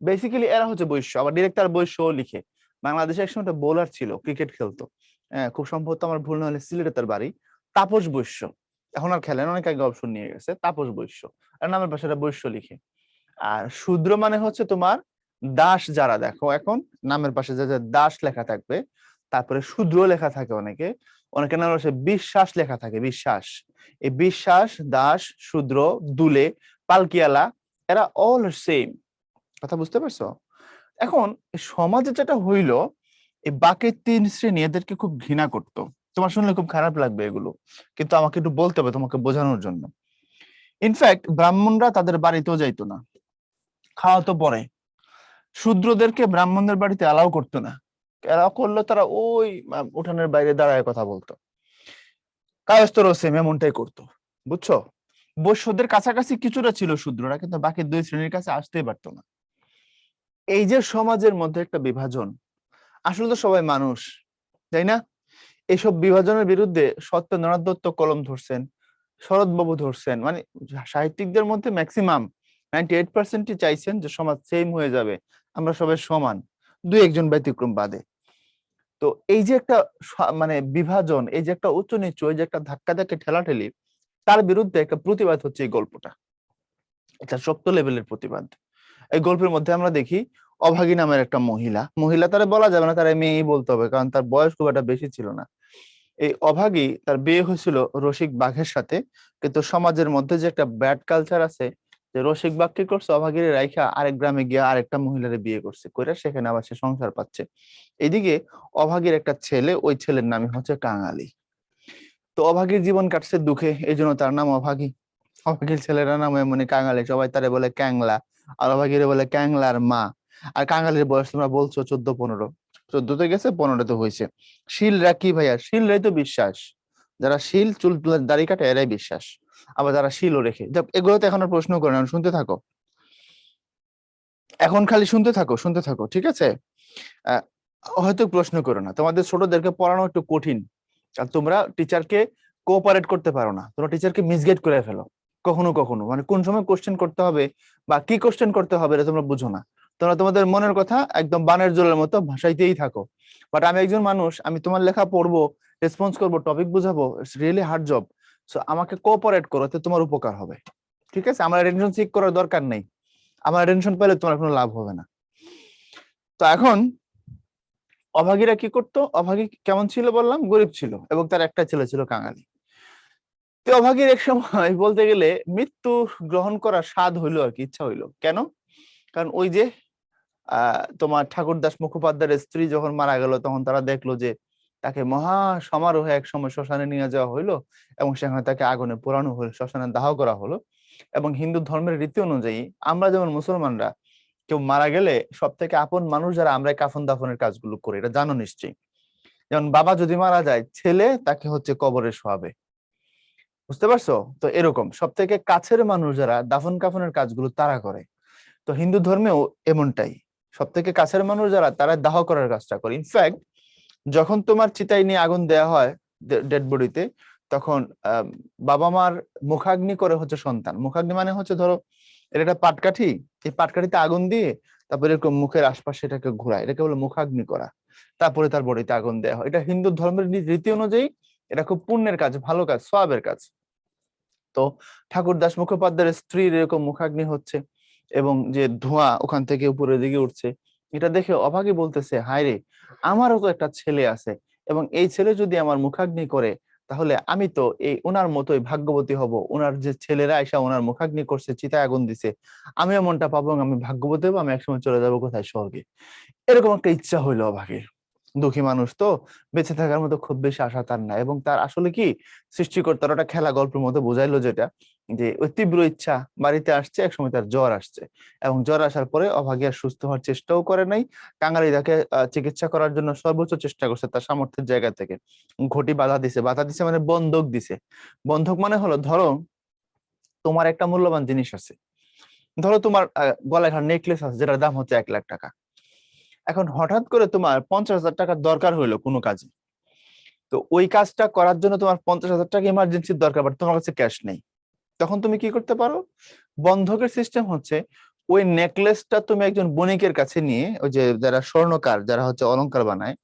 বেসিক্যালি এরা হচ্ছে বৈশ্য। আবার ডিরেক্টর বৈশ্য লিখে। বাংলাদেশে একসময় একটা বোলার ছিল, ক্রিকেট খেলতো, হ্যাঁ, খুব সম্ভবত আমার ভুল না হলে সিলেটে তার বাড়ি, তাপস বৈশ্য। এখন আর খেলেন, অনেক আগে অবসর নিয়ে গেছে। তাপস বৈশ্য, আর নামের পাশে একটা বৈশ্য লিখে। আর শূদ্র মানে হচ্ছে তোমার দাস যারা, দেখো এখন নামের পাশে যে যে দাস লেখা থাকবে, তারপরে শূদ্র লেখা থাকে অনেকে, অনেকের নামের পাশে বিশ্বাস লেখা থাকে, বিশ্বাস। এই বিশ্বাস, দাস, শূদ্র, দুলে, পালকিয়ালা, এরা অল সেম। কথা বুঝতে পারছো? এখন সমাজে যেটা হইলো, এই বাকি তিন শ্রেণী এদেরকে খুব ঘৃণা করতো। তোমার শুনলে খুব খারাপ লাগবে এগুলো, কিন্তু আমাকে একটু বলতে হবে তোমাকে বোঝানোর জন্য। ইনফ্যাক্ট ব্রাহ্মণরা তাদের বাড়িতেও যাইতো না, খাওয়া তো পরে। শূদ্রদেরকে ব্রাহ্মণদের বাড়িতে অ্যালাউ করতো না। অ্যালাউ করলে তারা ওই উঠানের বাইরে দাঁড়ায় কথা বলতো। কায়স্থরও সেম এমনটাই করতো, বুঝছো? বৈশ্যদের কাছাকাছি কিছুটা ছিল শূদ্ররা, কিন্তু বাকি দুই শ্রেণীর কাছে আসতেই পারতো না। এই যে সমাজের মধ্যে একটা বিভাজন, আসলে তো সবাই মানুষ, তাই না? এইসব বিভাজনের বিরুদ্ধে সত্যেন্দ্রনাথ দত্ত কলম ধরছেন, শরৎবাবু ধরছেন, মানে সাহিত্যিকদের মধ্যে ম্যাক্সিমাম 98% চাইছেন যে সমাজ সেম হয়ে যাবে, আমরা সবাই সমান, দুই একজন ব্যতিক্রম বাদে। তো এই যে একটা মানে বিভাজন, এই যে একটা উচ্চ নিচু, এই যে একটা ধাক্কা ধাক্কি ঠেলাঠেলি, তার বিরুদ্ধে একটা প্রতিবাদ হচ্ছে এই গল্পটা। এটা শক্ত লেভেলের প্রতিবাদ। এই গল্পের মধ্যে আমরা দেখি অভাগী নামের একটা মহিলা, মহিলা তারা বলা যাবে না, তারা মেয়েই বলতে হবে, কারণ তার বয়স খুব একটা বেশি ছিল না। এই অভাগী, তার বিয়ে হয়েছিল রসিক বাঘের সাথে। কিন্তু সমাজের মধ্যে যে একটা ব্যাড কালচার আছে, যে রসিক বাঘ কি করছে, অভাগীর রাইখা আরেক গ্রামে গিয়ে আরেকটা মহিলারে বিয়ে করছে, কইরা সেখানে আবার সে সংসার পাচ্ছে। এদিকে অভাগীর একটা ছেলে, ওই ছেলের নামই হচ্ছে কাঙালি। তো অভাগীর জীবন কাটছে দুঃখে, এই জন্য তার নাম অভাগী। অভাগীর ছেলেরা নাম এমনি কাঙালি, সবাই তারে বলে ক্যাংলা, আর অভাগীরে বলে ক্যাংলার মা। আর কাঙালির বয়স তোমরা বলছো 14-15, 14 গেছে, 15 হয়েছে। শিলরা কি ভাইয়া? শিলরাই তো বিশ্বাস। যারা শিল চুল দাড়ি কাটে এরাই বিশ্বাস। আবার যারা শিলও রেখে, এগুলো তো এখন আর প্রশ্ন করে না, শুনতে থাকো। এখন খালি শুনতে থাকো, শুনতে থাকো, ঠিক আছে? আহ, হয়তো প্রশ্ন করো না, তোমাদের ছোটদেরকে পড়ানো একটু কঠিন। আর তোমরা টিচারকে কোঅপারেট করতে পারো না, তোমরা টিচারকে মিসগাইড করে ফেলো কখনো কখনো, মানে কোন সময় কোশ্চেন করতে হবে বা কি কোশ্চেন করতে হবে এটা তোমরা বুঝো না। তোমরা তোমাদের মনের কথা একদম বানের জলের মতো ভাসাইতেই থাকো। বাট আমি একজন মানুষ, আমি তোমার লেখা পড়বো, রেসপন্স করবো, টপিক বুঝাবো, it's really hard job. So আমাকে কোঅপারেট করো, এতে তোমার উপকার হবে। ঠিক আছে? আমার অ্যাটেনশন সিক করার দরকার নেই, আমার অ্যাটেনশন পেলে তোমার কোনো লাভ হবে না। তো এখন অভাগীরা কি করতো? অভাগী কেমন ছিল বললাম? গরিব ছিল, এবং তার একটা ছেলে ছিল কাঙালি। তো অভাগীর এক সময় বলতে গেলে মৃত্যু গ্রহণ করার স্বাদ হইলো আর কি, ইচ্ছা হইলো। কেন? কারণ ওই যে তোমার ঠাকুরদাস মুখোপাধ্যায়ের স্ত্রী যখন মারা গেল, তখন তারা দেখলো যে তাকে মহা সমারোহে এক সময় শ্মশানে নিয়ে যাওয়া হইলো, এবং সেখানে তাকে আগুনে পোড়ানো হলো, শ্মশানে দাহ করা হলো। এবং হিন্দু ধর্মের রীতি অনুযায়ী আমরা যেমন মুসলমানরা কেউ মারা গেলে সব থেকে আপন মানুষ যারা, আমরা কাফন দাফনের কাজগুলো করি, এটা জানো নিশ্চয়ই। যেমন বাবা যদি মারা যায়, ছেলে তাকে হচ্ছে কবরে শোয়াবে, বুঝতে পারছো? তো এরকম সব থেকে কাছের মানুষ যারা, দাফন কাফনের কাজগুলো তারা করে। তো হিন্দু ধর্মেও এমনটাই, সব থেকে কাছের মানুষ যারা, তারা দাহ করার কাজটা করে। ইনফ্যাক্ট যখন তোমার চিতায় নিয়ে আগুন দেয়া হয় ডেড বডিতে, তখন বাবা মার মুখাগ্নি করে হচ্ছে সন্তান। মুখাগ্নি মানে হচ্ছে ধরো এটা একটা পাটকাঠি, এই পাটকাঠিতে আগুন দিয়ে তারপরে এরকম মুখের আশপাশে এটাকে ঘোরায়, এটাকে বলে মুখাগ্নি করা। তারপরে তার বডিতে আগুন দেওয়া হয়। এটা হিন্দু ধর্মের রীতি অনুযায়ী এটা খুব পুণ্যের কাজ, ভালো কাজ, সওয়াবের কাজ। তো ঠাকুরদাস মুখোপাধ্যায়ের স্ত্রীর এরকম মুখাগ্নি হচ্ছে, এবং যে ধোঁয়া ওখান থেকে উপরের দিকে উঠছে, এটা দেখে অভাগী বলতেছে, হায় রে, আমারও তো একটা ছেলে আছে, এবং এই ছেলে যদি আমার মুখাগ্নি করে, তাহলে আমি তো এই ওনার মতোই ভাগ্যবতী হব, ওনার যে ছেলেরা এসে ওনার মুখাগ্নি করছে, চিতায় আগুন দিছে, আমিও মনটা পাবো, আমি ভাগ্যবতী হবো, আমি একসময় চলে যাবো কোথায়, স্বর্গে। এরকম একটা ইচ্ছা হইলো অভাগীর। দুঃখী মানুষ তো, বেঁচে থাকার মতো খুব বেশি আশা তার না। এবং তার আসলে কি, সৃষ্টিকর্তার ওটা খেলা গল্পের মতো বোঝাইলো যেটা, যে ওই তীব্র ইচ্ছা বাড়িতে আসছে, একসময় তার জ্বর আসছে, এবং জ্বর আসার পরে অভাগী আর সুস্থ হওয়ার চেষ্টাও করে নাই। কাঙালি তাকে চিকিৎসা করার জন্য সর্বোচ্চ চেষ্টা করছে তার সামর্থ্যের জায়গা থেকে। ঘটি বাধা দিছে, বাধা দিছে মানে বন্ধক দিছে। বন্ধক মানে হলো, ধরো তোমার একটা মূল্যবান জিনিস আছে, ধরো তোমার গলায় নেকলেস আছে যেটার দাম হচ্ছে 1 লাখ টাকা। এখন হঠাৎ করে তোমার 50,000 টাকার দরকার হইলো কোনো কাজে। তো ওই কাজটা করার জন্য তোমার 50,000 টাকা ইমার্জেন্সির দরকার, বাট তোমার কাছে ক্যাশ নেই। তখন তুমি কি করতে পারো, বন্ধকের সিস্টেম হচ্ছে, ওই নেকলেসটা তুমি একজন বণিকের কাছে নিয়ে, ওই যে যারা স্বর্ণকার, যারা হচ্ছে অলংকার বানায়,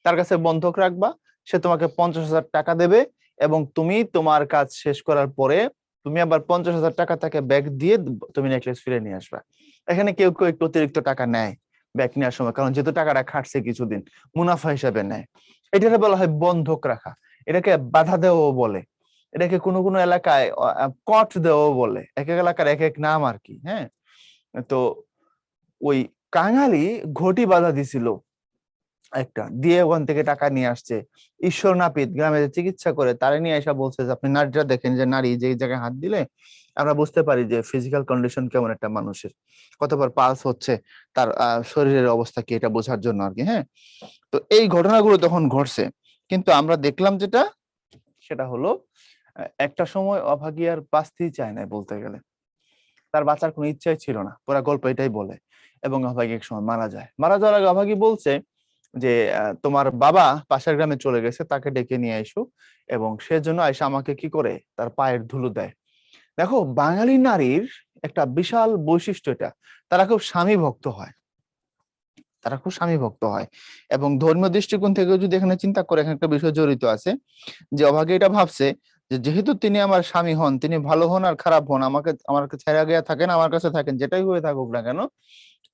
তার কাছে বন্ধক রাখবা। সে তোমাকে 50,000 টাকা দেবে, এবং তুমি তোমার কাজ শেষ করার পরে তুমি আবার 50,000 টাকা তাকে ব্যাক দিয়ে তুমি নেকলেস ফিরে নিয়ে আসবা। এখানে কেউ কেউ একটু অতিরিক্ত টাকা নেয় ব্যাক নেওয়ার সময়, কারণ যেহেতু টাকাটা খাটছে কিছুদিন, মুনাফা হিসাবে নেয়। এটাকে বলা হয় বন্ধক রাখা। এটাকে বাধা দেওয়াও বলে। এটাকে কোনো কোনো এলাকায় কট দেওয়াও বলে, এক এক এলাকার এক এক নাম আর কি। হ্যাঁ, তো ওই কাঙালি ঘটি বাধা দিছিল একটা, দিয়ে ওখান থেকে টাকা নিয়ে আসছে। ঈশ্বর নাপিত গ্রামে যে চিকিৎসা করে, তারা নিয়ে এসে বলছে যে আপনি নারীটা দেখেন, যে নারী যে জায়গায় হাত দিলে আমরা বুঝতে পারি যে ফিজিক্যাল কন্ডিশন কেমন একটা মানুষের, কতবার পালস হচ্ছে, তার শরীরের অবস্থা কি, এটা বোঝার জন্য আর কি। হ্যাঁ, তো এই ঘটনাগুলো তখন ঘটছে। কিন্তু আমরা দেখলাম যেটা, সেটা হলো একটা সময় অভাগী আর বাঁচতেই চায় না বলতে গেলে, তার বাঁচার কোনো ইচ্ছাই ছিল না, পুরা গল্প এটাই বলে। এবং অভাগী এক সময় মারা যায়। মারা যাওয়ার আগে অভাগী বলছে যে তোমার বাবা পাশের গ্রামে চলে গেছে, তাকে ডেকে নিয়ে আইসো। এবং সেজন্য আয়সা আমাকে কি করে, তার পায়ের ধুলো দেয়। দেখো, বাঙালি নারীর একটা বিশাল বৈশিষ্ট্য এটা, তারা খুব স্বামী ভক্ত হয়, তারা খুব স্বামী ভক্ত হয়। এবং ধর্মীয় দৃষ্টিকোণ থেকে যদি এখানে চিন্তা করে, এখানে একটা বিষয় জড়িত আছে, যে অভাগী এটা ভাবছে যে যেহেতু তিনি আমার স্বামী হন, তিনি ভালো হন আর খারাপ হন, আমাকে আমার ছেড়ে গিয়ে থাকেন, আমার কাছে থাকেন, যেটাই হয়ে থাকুক না কেন,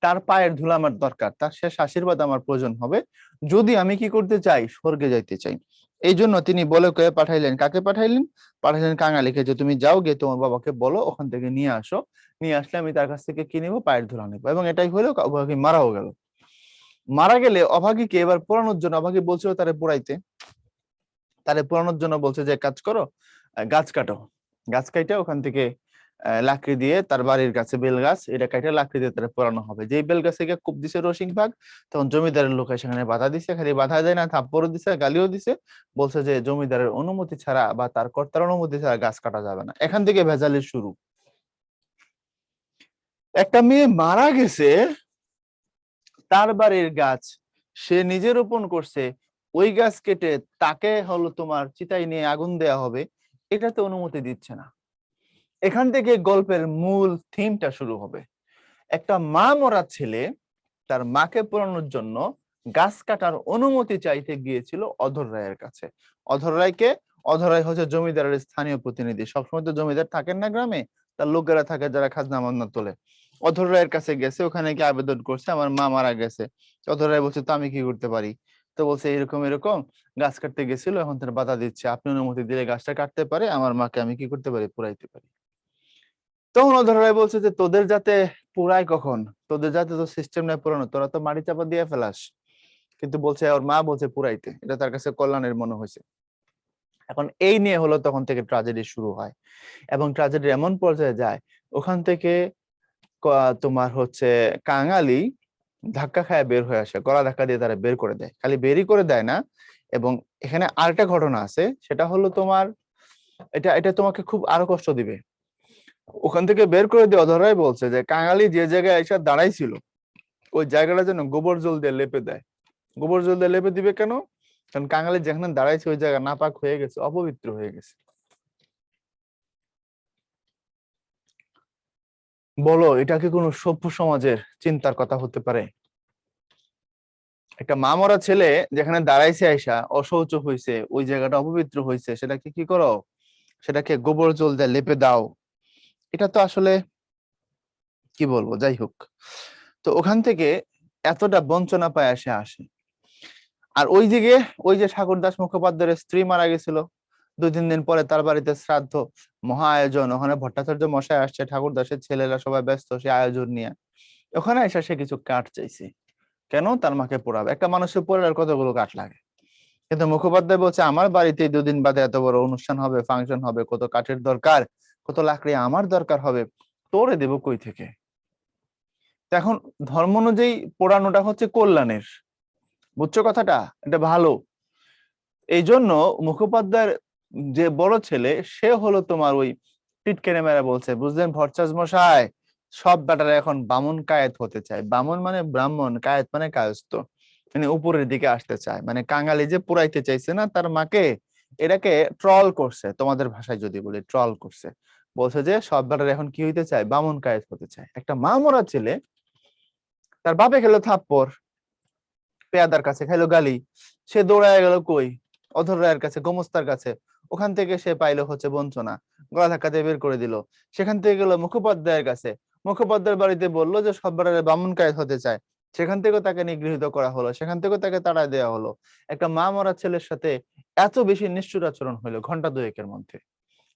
তার পায়ের ধুলো আমার দরকার, তার শেষ আশীর্বাদ আমার প্রয়োজন হবে, যদি আমি কি করতে চাই, স্বর্গে যাইতে চাই। এই জন্য তিনি বলে কয়ে পাঠাইলেন, কাকে পাঠাইলেন, পাঠাইলেন কাঙালিকে, যে তুমি যাও, গিয়ে তোমার বাবাকে বলো ওখান থেকে নিয়ে আসো, নিয়ে আসলে আমি তার কাছ থেকে কি নিবো, পায়ের ধুলা নিবো। এবং এটাই হলো, অভাগী মারাও গেল। মারা গেলে অভাগীকে এবার পোড়ানোর জন্য, অভাগী বলছিল তারে পোড়াইতে, তারে পোড়ানোর জন্য বলছে যে কাজ করো, গাছ কাটো, গাছ কাইটা ওখান থেকে লাকড়ি দিয়ে, তার বাড়ির কাছে বেল গাছ, এটা কাইটা লাকড়ি দিয়ে তারা পোড়ানো হবে। যেই বেল গাছে গিয়ে কোপ দিছে রসিক ভাগ, তখন জমিদারের লোক সেখানে বাধা দিছে, খালি বাধা দেয় না, থাপ্পড়ও দিছে, গালিও দিছে, বলছে যে জমিদারের অনুমতি ছাড়া বা তার কর্তার অনুমতি ছাড়া গাছ কাটা যাবে না। এখান থেকে ভেজালের শুরু। একটা মেয়ে মারা গেছে, তার বাড়ির গাছ সে নিজে রোপণ করছে, ওই গাছ কেটে তাকে হলো তোমার চিতায় নিয়ে আগুন দেয়া হবে, এটাতে অনুমতি দিচ্ছে না। এখান থেকে গল্পের মূল থিমটা শুরু হবে। একটা মা মরা ছেলে তার মাকে পোড়ানোর জন্য গাছ কাটার অনুমতি চাইতে গিয়েছিল অধর রায়ের কাছে। অধর রায়কে, অধর রায় হচ্ছে জমিদারের স্থানীয় প্রতিনিধি, সবসময় তো জমিদার থাকেন না গ্রামে, তার লোকেরা থাকে যারা খাজনা মান্না তোলে। অধর রায়ের কাছে গেছে, ওখানে গিয়ে আবেদন করছে আমার মা মারা গেছে। অধর রায় বলছে তো আমি কি করতে পারি, তো বলছে এরকম এরকম গাছ কাটতে গেছিল, এখন তার বাধা দিচ্ছে, আপনি অনুমতি দিলে গাছটা কাটতে পারে, আমার মাকে আমি কি করতে পারি, পুরাইতে পারি। তখন অধর রায় বলছে যে তোদের যাতে পুরাই কখন, তোদের যাতে তো সিস্টেম নাই পুরানো, তোরা তো মাটি চাপা দিয়ে ফেলাস। কিন্তু বলছে, ওর মা বলছে পুরাইতে, এটা তার কাছে কল্যাণের মনে হয়েছে। এখন এই নিয়ে হলো, তখন থেকে ট্রাজেডি শুরু হয়। এবং ট্রাজেডি এমন পর্যায়ে যায়, ওখান থেকে তোমার হচ্ছে কাঙালি ধাক্কা খায় বের হয়ে আসে, গলা ধাক্কা দিয়ে তারা বের করে দেয়, খালি বেরই করে দেয় না। এবং এখানে আরেকটা ঘটনা আছে, সেটা হলো তোমার, এটা এটা তোমাকে খুব আরো কষ্ট দিবে। ওখান থেকে বের করে দিয়ে অধরাই বলছে যে কাঙালি যে জায়গায় এসে দাঁড়াইছিল, ওই জায়গাটা যেন গোবর জল দিয়ে লেপে দেয়। গোবর জল দিয়ে লেপে দিবে কেন, কারণ কাঙালি যেখানে দাঁড়াইছে ওই জায়গা নাপাক হয়ে গেছে, অপবিত্র হয়ে গেছে। বলো, এটা কি কোনো সভ্য সমাজের চিন্তার কথা হতে পারে? একটা মা মরা ছেলে যেখানে দাঁড়াইছে আইসা অশৌচ হয়েছে, ওই জায়গাটা অপবিত্র হয়েছে, সেটাকে কি করো, সেটাকে গোবর জল দিয়ে লেপে দাও। এটা তো আসলে কি বলবো, যাই হোক। তো ওখান থেকে এতটা বঞ্চনা পায় আসে আসে। আর ওই দিকে, ওই যে ঠাকুরদাস মুখোপাধ্যায়ের স্ত্রী মারা গেছিল, 2-3 দিন পরে তার বাড়িতে শ্রাদ্ধ, মহা আয়োজন, ওখানে ভট্টাচার্য মশাই আসছে, ঠাকুর দাসের ছেলেরা সবাই ব্যস্ত সে আয়োজন নিয়ে। ওখানে এসে সে কিছু কাঠ চাইছে, কেন? তার মাকে পোড়াবে। একটা মানুষের পোড়ার কতগুলো কাঠ লাগে, কিন্তু মুখোপাধ্যায় বলছে আমার বাড়িতে 2 দিন বাদে এত বড় অনুষ্ঠান হবে, ফাংশন হবে, কত কাঠের দরকার, কত লাকড়ি আমার দরকার হবে, তোরে দেব কই থেকে? তো এখন ধর্ম অনুযায়ী পোড়ানোটা হচ্ছে কল্যাণের, বুঝছো কথাটা? এটা ভালো। এই জন্য মুখোপাধ্যায়ের যে বড় ছেলে সে হলো তোমার ওই টিটকেনে মেরে বলছে, বুঝলেন ভট্টাচার্য মশাই, সব বেটারা এখন বামুন কায়েত হতে চায়। বামুন মানে ব্রাহ্মণ, কায়েত মানে কায়স্থ, মানে উপরের দিকে আসতে চায়। মানে কাঙালি যে পুরাইতে চাইছে না তার মাকে, এটাকে ট্রল করছে, তোমাদের ভাষায় যদি বলি ট্রল করছে। বলছে যে সব বেটারা এখন কি হইতে চায়, বামুন কায়েত হতে চায়। একটা মা মরা ছেলে, তার বাপে খেলো থাপ্পড়, পেয়াদার কাছে খাইলো গালি, সে দৌড়ায় গেল কই, অধর রায়ের কাছে, গোমস্তার কাছে। ওখান থেকে সে পাইলো হচ্ছে বঞ্চনা, গলা ধাক্কা দিয়ে বের করে দিল। সেখান থেকে গেল মুখোপাধ্যায়ের কাছে, মুখোপাধ্যায়ের বাড়িতে বললো যে সব বেটারে বামুন কায়েত হতে চায়। সেখান থেকেও তাকে নিগৃহীত করা হলো, সেখান থেকেও তাকে তাড়া দেওয়া হলো। একটা মা মরা ছেলের সাথে এত বেশি নিষ্ঠুর আচরণ হইলো ঘন্টা দুয়েকের মধ্যে।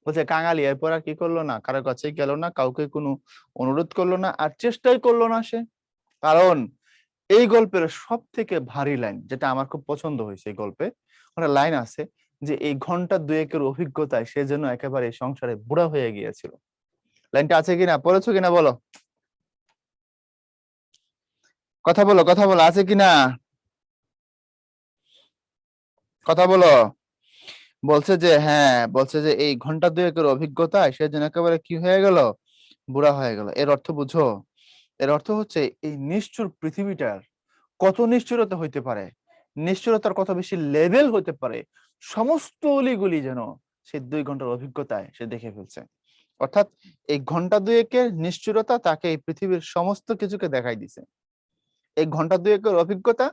বলছে কাঙালি এরপর আর কি করলো না, কারো কাছেই গেল না, কাউকে কোনো অনুরোধ করলো না, আর চেষ্টাই করলো না সে। কারণ এই গল্পের সব থেকে ভারী লাইন, যেটা আমার খুব পছন্দ হয়েছে এই গল্পে, একটা লাইন আছে যে এই ঘন্টা দুয়েকের অভিজ্ঞতায় সে যেন একেবারে এই সংসারে বুড়া হয়ে গিয়েছিল। লাইনটা আছে কিনা, পড়েছো কিনা বলো, কথা বলো, কথা বলো, আছে কিনা, কথা বলো। বলছে যে হ্যাঁ, বলছে যে এই ঘন্টা দুয়েকের অভিজ্ঞতায় সে যেন একেবারে কি হয়ে গেল, বুড়া হয়ে গেল। এর অর্থ বুঝো? এর অর্থ হচ্ছে এই নিষ্ঠুর পৃথিবীটার কত নিষ্ঠুরতা হইতে পারে, নিষ্ঠুরতার কত বেশি লেভেল হতে পারে, সমস্ত অলিগুলি যেন সে 2 ঘন্টার অভিজ্ঞতায় সে দেখে ফেলছে। অর্থাৎ এই ঘন্টা দুয়েকের নিষ্ঠুরতা তাকে এই পৃথিবীর সমস্ত কিছুকে দেখাই দিছে। এই ঘন্টা দুয়েকের অভিজ্ঞতা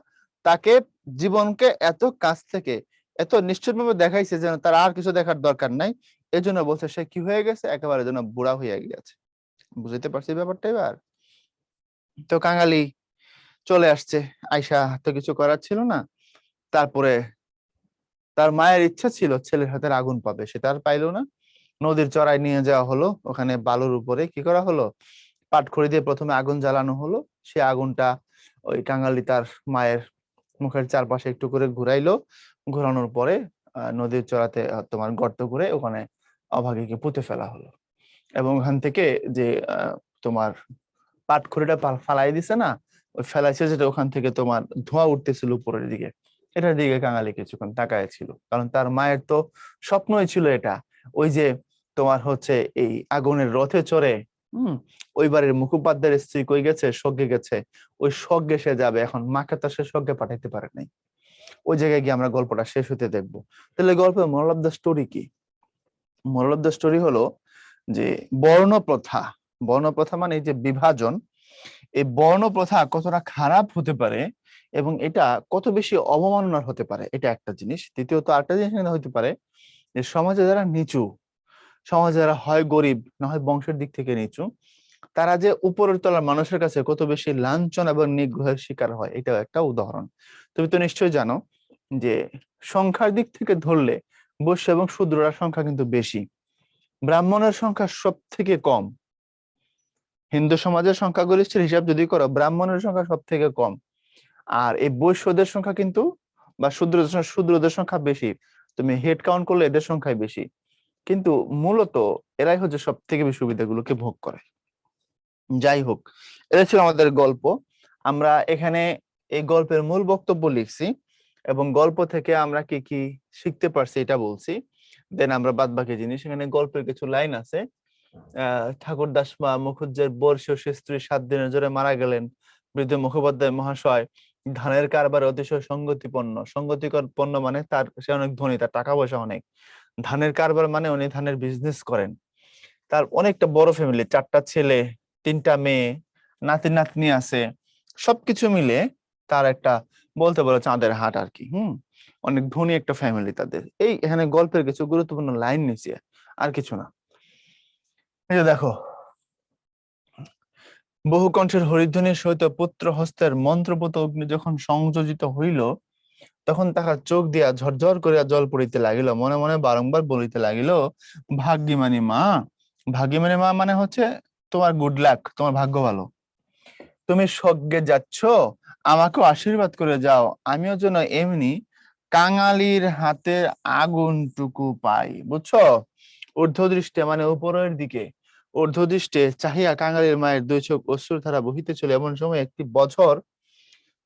তাকে জীবনকে এত কাছ থেকে এত নিশ্চিতভাবে দেখাইছে যেন তার আর কিছু দেখার দরকার নাই। এজন্য বলছে সে কি হয়ে গেছে, একেবারে যেন বুড়া হয়ে গেছে। বুঝতে পারছি ব্যাপারটা এবার? তো কাঙালি চলে আসছে, আয়সা তো কিছু করার ছিল না। তারপরে তার মায়ের ইচ্ছা ছিল ছেলের হাতের আগুন পাবে, সেটা আর পাইলো না। নদীর চড়ায় নিয়ে যাওয়া হলো, ওখানে বালুর উপরে কি করা হলো, পাটখড়ি দিয়ে প্রথমে আগুন জ্বালানো হলো। সে আগুনটা ওই কাঙালি তার মায়ের মুখের চারপাশে একটু করে ঘুরাইলো। ঘোরানোর পরে নদীর চড়াতে তোমার গর্ত করে ওখানে অভাগীকে পুঁতে ফেলা হলো। এবং ওখান থেকে যে তোমার পাটখড়িটা ফালাই দিছে না, ওই ফেলাইছে যেটা, ওখান থেকে তোমার ধোঁয়া উঠতেছিল উপরের দিকে, এটার দিকে কাঙালি কিছুক্ষণ তাকায় ছিল। কারণ তার মায়ের তো স্বপ্নই ছিল এটা, ওই যে তোমার হচ্ছে এই আগুনের রথে চড়ে ওই বাড়ির মুখোপাধ্যায়ের স্ত্রী কই গেছে, স্বর্গে গেছে, ওই স্বর্গে সে যাবে। এখন মাকে তো সে স্বর্গে পাঠাইতে পারে নাই। ওই জায়গায় গিয়ে আমরা গল্পটা শেষ হতে দেখবো। তাহলে গল্পের মোরাল অফ দ্য স্টোরি কি? মোরাল অফ দ্য স্টোরি হলো যে বর্ণ প্রথা, বর্ণ প্রথা মানে এই যে বিভাজন, এই বর্ণ প্রথা কতটা খারাপ হতে পারে এবং এটা কত বেশি অবমাননার হতে পারে, এটা একটা জিনিস। দ্বিতীয়ত আরেকটা জিনিস এখানে হতে পারে যে সমাজে যারা নিচু, সমাজে যারা হয় গরিব না হয় বংশের দিক থেকে নিচু, তারা যে উপরের তলার মানুষের কাছে কত বেশি লাঞ্ছন এবং নিগ্রহের শিকার হয়, এটাও একটা উদাহরণ। তুমি তো নিশ্চয়ই জানো যে সংখ্যার দিক থেকে ধরলে বৈশ্য এবং শূদ্ররা সংখ্যা কিন্তু বেশি, ব্রাহ্মণের সংখ্যা সব থেকে কম। হিন্দু সমাজের সংখ্যাগরিষ্ঠের হিসাব যদি করো, ব্রাহ্মণের সংখ্যা সব থেকে কম। আর এই বৈশ্যদের সংখ্যা কিন্তু, বা শূদ্রদের সংখ্যা বেশি। তুমি হেড কাউন্ট করলে এদের সংখ্যাই বেশি, কিন্তু মূলত এরাই হচ্ছে সব থেকে বেশি সুবিধাগুলোকে ভোগ করে। যাই হোক, এটা ছিল আমাদের গল্প। আমরা এখানে এই গল্পের মূল বক্তব্য লিখছি এবং গল্প থেকে আমরা কি কি শিখতে পারছি এটা বলছি। দেন আমরা বাদ বাকি জিনিস, এখানে গল্পের কিছু লাইন আছে। ঠাকুরদাস মুখুজ্জের বর্ষীয় স্ত্রী 7 দিনের জ্বরে মারা গেলেন। বৃদ্ধ মুখোপাধ্যায় মহাশয় ধানের কারবারে অতিশয় সঙ্গতিপন্ন, সঙ্গতিকর পণ্য মানে তার, সে অনেক ধনী, তার টাকা পয়সা অনেক। ধানের কারবার মানে উনি ধানের বিজনেস করেন। তার অনেকটা বড় ফ্যামিলি, 4টা ছেলে, 3টা মেয়ে, নাতি নাতনি আছে। সবকিছু মিলে তার একটা, বলতে পারো চাঁদের হাট আর কি। অনেক ধনী একটা ফ্যামিলি তাদের। এই এখানে গল্পের কিছু গুরুত্বপূর্ণ লাইন নিচে, আর কিছু না। এই যে দেখো, বহুকণ্ঠের হরিধ্বনির সহিত পুত্র হস্তের মন্ত্রপুত অগ্নি যখন সংযোজিত হইল, তখন তাহার চোখ দিয়া ঝরঝর করিয়া জল পড়িতে লাগিল, মনে মনে বারংবার বলিতে লাগিল, ভাগ্যিমানী মা। ভাগ্যিমানী মা মানে হচ্ছে তোমার গুড লাক, তোমার ভাগ্য ভালো, তুমি স্বর্গে যাচ্ছ, আমাকেও আশীর্বাদ করে যাও, আমিও যেন এমনি কাঙালির হাতের আগুনটুকু পাই। বুঝছো? ঊর্ধ্বদৃষ্টে মানে উপরের দিকে, ঊর্ধ্বদৃষ্টে চাহিয়া কাঙালির মায়ের দুই চোখ অশ্রুর ধারা বহিতে চলে। এমন সময় একটি বছর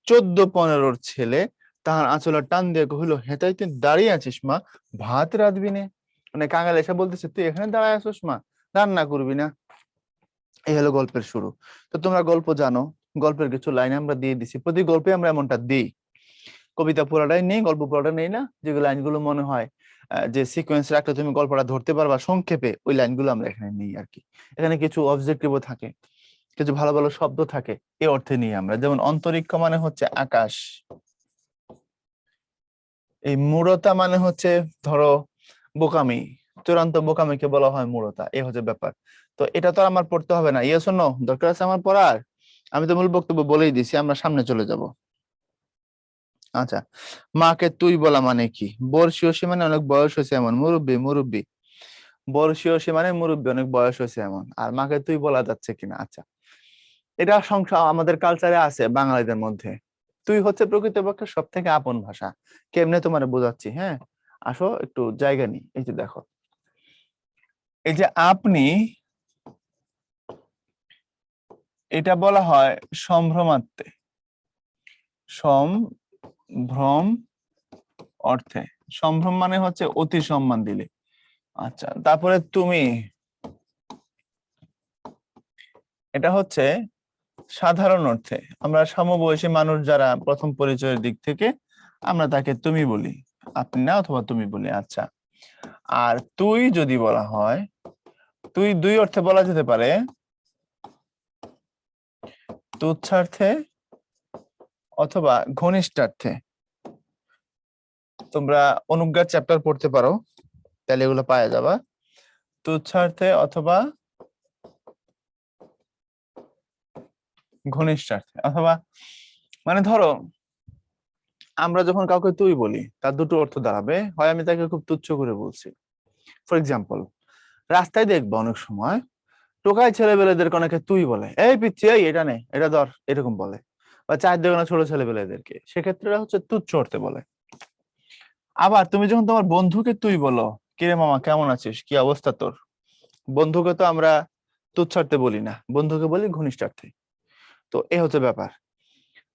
14-15 ছেলে তাহার আঁচলে টান দিয়ে কহিল, হেতাই তুই দাঁড়িয়ে আছিস মা, ভাত রাঁধবি না? মানে কাঙাল এসে বলতেছে, তুই এখানে দাঁড়ায় আছিস মা, রান্না করবি না? এই হলো গল্পের শুরু। তো তোমরা গল্প জানো, গল্পের কিছু লাইন আমরা দিয়ে দিছি, প্রতি গল্পে আমরা এমনটা দিই। কবিতা পুরাটাই নেই, গল্প পুরাটা নেই না, যেগুলো লাইনগুলো মনে হয় যে সিকোয়েন্স রাখলে তুমি গল্পটা ধরতে পারবা সংক্ষেপে, ওই লাইনগুলো আমরা এখানে নিই আর কি। এখানে কিছু অবজেক্টিভও থাকে, কিছু ভালো ভালো শব্দ থাকে, এই অর্থে নিই আমরা। যেমন অন্তরিক্ষ মানে হচ্ছে আকাশ, এই মূঢ়তা মানে হচ্ছে ধরো বোকামি, চূড়ান্ত বোকামিকে বলা হয় মূঢ়তা, এই হচ্ছে ব্যাপার। তো এটা তো আমার পড়তে হবে না, ইয়েস অর নো দরকার আছে আমার পড়ার? আমি তো মূল বক্তব্য বলেই দিছি, আমরা সামনে চলে যাব। আচ্ছা, মাকে তুই বলা মানে কি? বর্ষীয়সী মানে অনেক বয়স হয়েছে এমন, মুরব্বী মুরব্বী, বর্ষীয়সী মানে মুরব্বী, অনেক বয়স হয়েছে এমন। আর মাকে তুই বলা যাচ্ছে কিনা? আচ্ছা, এটা সংখ্যা আমাদের কালচারে আছে বাঙালিদের মধ্যে। তুই হচ্ছে প্রকৃতপক্ষে সব থেকে আপন ভাষা। কেমনে তোমার বোঝাচ্ছি, হ্যাঁ, আসো একটু জায়গা নি। এই যে দেখো, এই যে আপনি, এটা বলা হয় সম্ভ্রমার্থে, সম্ভ্রম অর্থে। সম্ভ্রম মানে হচ্ছে অতি সম্মান দিলে। আচ্ছা, তারপরে তুমি, এটা হচ্ছে সাধারণ অর্থে। আমরা সমবয়সী মানুষ যারা প্রথম পরিচয়ের দিক থেকে আমরা তাকে তুমি বলি, আপনি না অথবা তুমি বলি। আচ্ছা, আর তুই যদি বলা হয়, তুই দুই অর্থে বলা যেতে পারে, তুচ্ছার্থে অথবা ঘনিষ্ঠার্থে। তোমরা অনুজ্ঞার চ্যাপ্টার পড়তে পারো, তাহলে এগুলো পাওয়া যাবা। তুচ্ছার্থে অথবা ঘনিষ্ঠার্থে, অথবা মানে ধরো আমরা যখন কাউকে তুই বলি তার দুটো অর্থ দাঁড়াবে, হয় আমি তাকে খুব তুচ্ছ করে বলছি। ফর এক্সাম্পল, রাস্তায় দেখবো অনেক সময় টোকাই ছেলেবেলেদেরকে অনেকে তুই বলে, এই পিচ্ছি এই এটা নে এটা ধর, এরকম বলে। বা চায়ের দোকানে ছোট ছেলেবেলেদেরকে, সেক্ষেত্রে হচ্ছে তুচ্ছ অর্থে বলে। আবার তুমি যখন তোমার বন্ধুকে তুই বলো, কিরে মামা কেমন আছিস, কি অবস্থা তোর, বন্ধুকে তো আমরা তুচ্ছার্থে বলি না, বন্ধুকে বলি ঘনিষ্ঠার্থে। তো এ হচ্ছে ব্যাপার।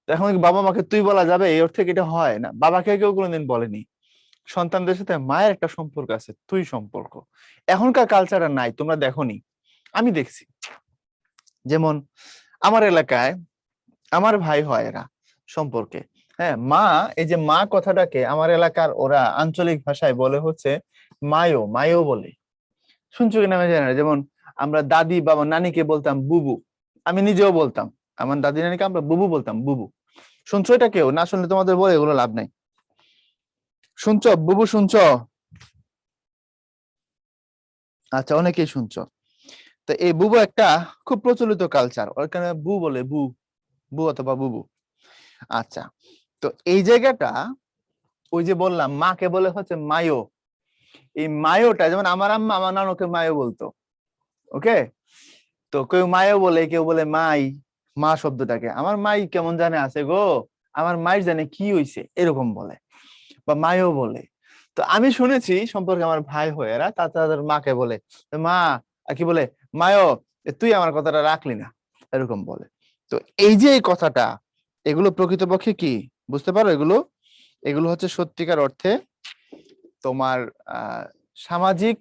এখন কি বাবা মাকে তুই বলা যাবে? এই অর্থে কি এটা হয় না? বাবাকে কেউ কোনোদিন বলেনি। সন্তানদের সাথে মায়ের একটা সম্পর্ক আছে, তুই সম্পর্ক। এখনকার কালচারে নাই, তোমরা দেখোনি, আমি দেখছি। যেমন আমার এলাকায় আমার ভাই হয় এরা সম্পর্কে, হ্যাঁ মা, এই যে মা কথাটাকে আমার এলাকার ওরা আঞ্চলিক ভাষায় বলে হচ্ছে মায়ো, মায়ো বলে। শুনছো কিনা আমি জানি না। যেমন আমরা দাদি বাবা নানিকে বলতাম বুবু, আমি নিজেও বলতাম, আমার দাদি নানিকে আমরা বুবু বলতাম, বুবু। শুনছো এটা? কেউ না শুনলে তোমাদের বলে এগুলো লাভ নাই। শুনছো বুবু, শুনছো? আচ্ছা, অনেকেই শুনছো। তো এই বুবু একটা খুব প্রচলিত কালচার, ওখানে বু বলে, বু, বু অথবা বুবু। আচ্ছা, তো এই জায়গাটা, ওই যে বললাম মাকে বলে হচ্ছে মায়ো, এই মায়োটা যেমন আমার আম্মা আমার নানুকে মায়ো বলতো, ওকে? তো কেউ মায়ও বলে, কেউ বলে মাই। মা শব্দটাকে আমার মাই কেমন জানে আছে গো, আমার মায়ের জানে কি হইছে, এরকম বলে, বা মায়ও বলে। তো আমি শুনেছি সম্পর্কে আমার ভাই হয়ে এরা তাদের মাকে বলে মা, আর কি বলে মায়ো, তুই আমার কথাটা রাখলি না, এরকম বলে। তো এই যে এই কথাটা, এগুলো প্রকৃতপক্ষে কি বুঝতে পারো? এগুলো এগুলো হচ্ছে সত্যিকার অর্থে তোমার সামাজিক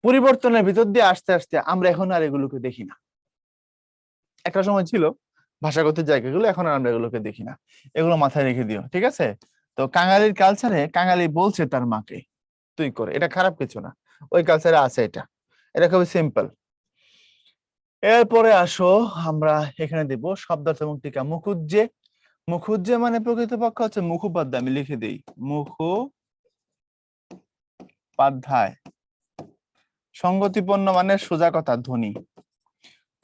পরিবর্তনের ভিতর দিয়ে আস্তে আস্তে আমরা এখন আর এগুলোকে দেখি না। একটা সময় ছিল ভাষাগত জায়গাগুলো, এখন আর আমরা এগুলোকে দেখি না। এগুলো মাথায় রেখে দিও, ঠিক আছে? তো কাঙালির কালচারে কাঙালি বলছে তার মাকে তুই করে, এটা খারাপ কিছু না, ওই কালচারে আছে এটা, এটা খুবই সিম্পল। এরপরে আসো আমরা এখানে দিব শব্দার্থ এবং টিকা। মুখুজ্জে, মুখুজ্জে মানে প্রকৃতপক্ষে হচ্ছে মুখোপাধ্যায়, আমি লিখে দিই মুখোপাধ্যায়। সঙ্গতিপন্ন মানে সোজা কথা, ধ্বনি।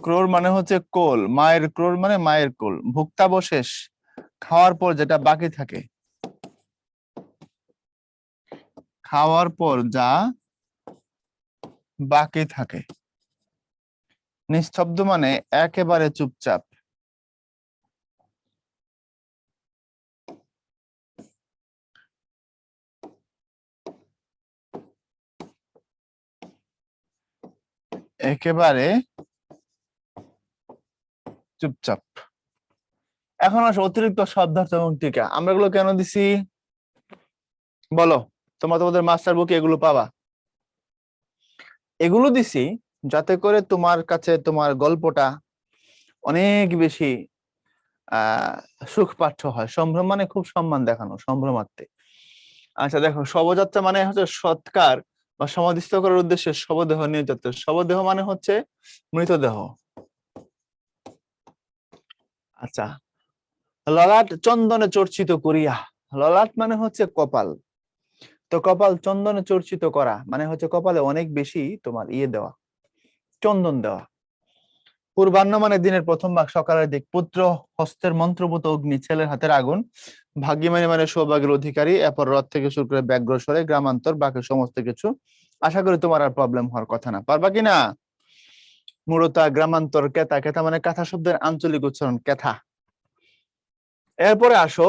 ক্রোর মানে হচ্ছে কোল, মায়ের ক্রোর মানে মায়ের কোল। ভুক্তাবশেষ খাওয়ার পর যেটা বাকি থাকে, খাওয়ার পর যা বাকি থাকে। নিস্তব্ধ মানে একেবারে চুপচাপ। একেবারে চুপচাপ। এখন আসে অতিরিক্ত শব্দার্থ এবং টিকা। আমরা এগুলো কেন দিছি বলো? তোমাদের মাস্টার বুকে এগুলো পাবা। এগুলো দিছি যাতে করে তোমার কাছে তোমার গল্পটা অনেক বেশি আহ সুখপাঠ্য হয়। সম্ভ্রম মানে খুব সম্মান দেখানো, সম্ভ্রমার্থে। আচ্ছা দেখো, শবযাত্রা মানে হচ্ছে সৎকার বা সমাধিস্থ করার উদ্দেশ্যে শবদেহ নিয়ে যাত্রা। শবদেহ মানে হচ্ছে মৃতদেহ। আচ্ছা, ললাট চন্দনে চর্চিত করিয়া। ললাট মানে হচ্ছে কপাল। তো কপাল চন্দনে চর্চিত করা মানে হচ্ছে কপালে অনেক বেশি তোমার দেওয়া, চন্দন দেওয়া। পূর্বাহ্ন মানে দিনের প্রথম ভাগ, সকালের দিক। পুত্র হস্তের মন্ত্রপুত অগ্নি, ছেলের হাতের আগুন। ভাগ্যিমানী মানে সৌভাগ্যের অধিকারী। এরপর রথ থেকে শুরু করে ব্যাঘ্রস্বরে, গ্রামান্তর, বাকি সমস্ত কিছু। আশা করি তোমার আর প্রবলেম হওয়ার কথা না। পারবা কিনা? মূরতা, গ্রামান্তর, কেথা। কেথা মানে কাঁথা শব্দের আঞ্চলিক উচ্চারণ, কেথা। এরপরে আসো,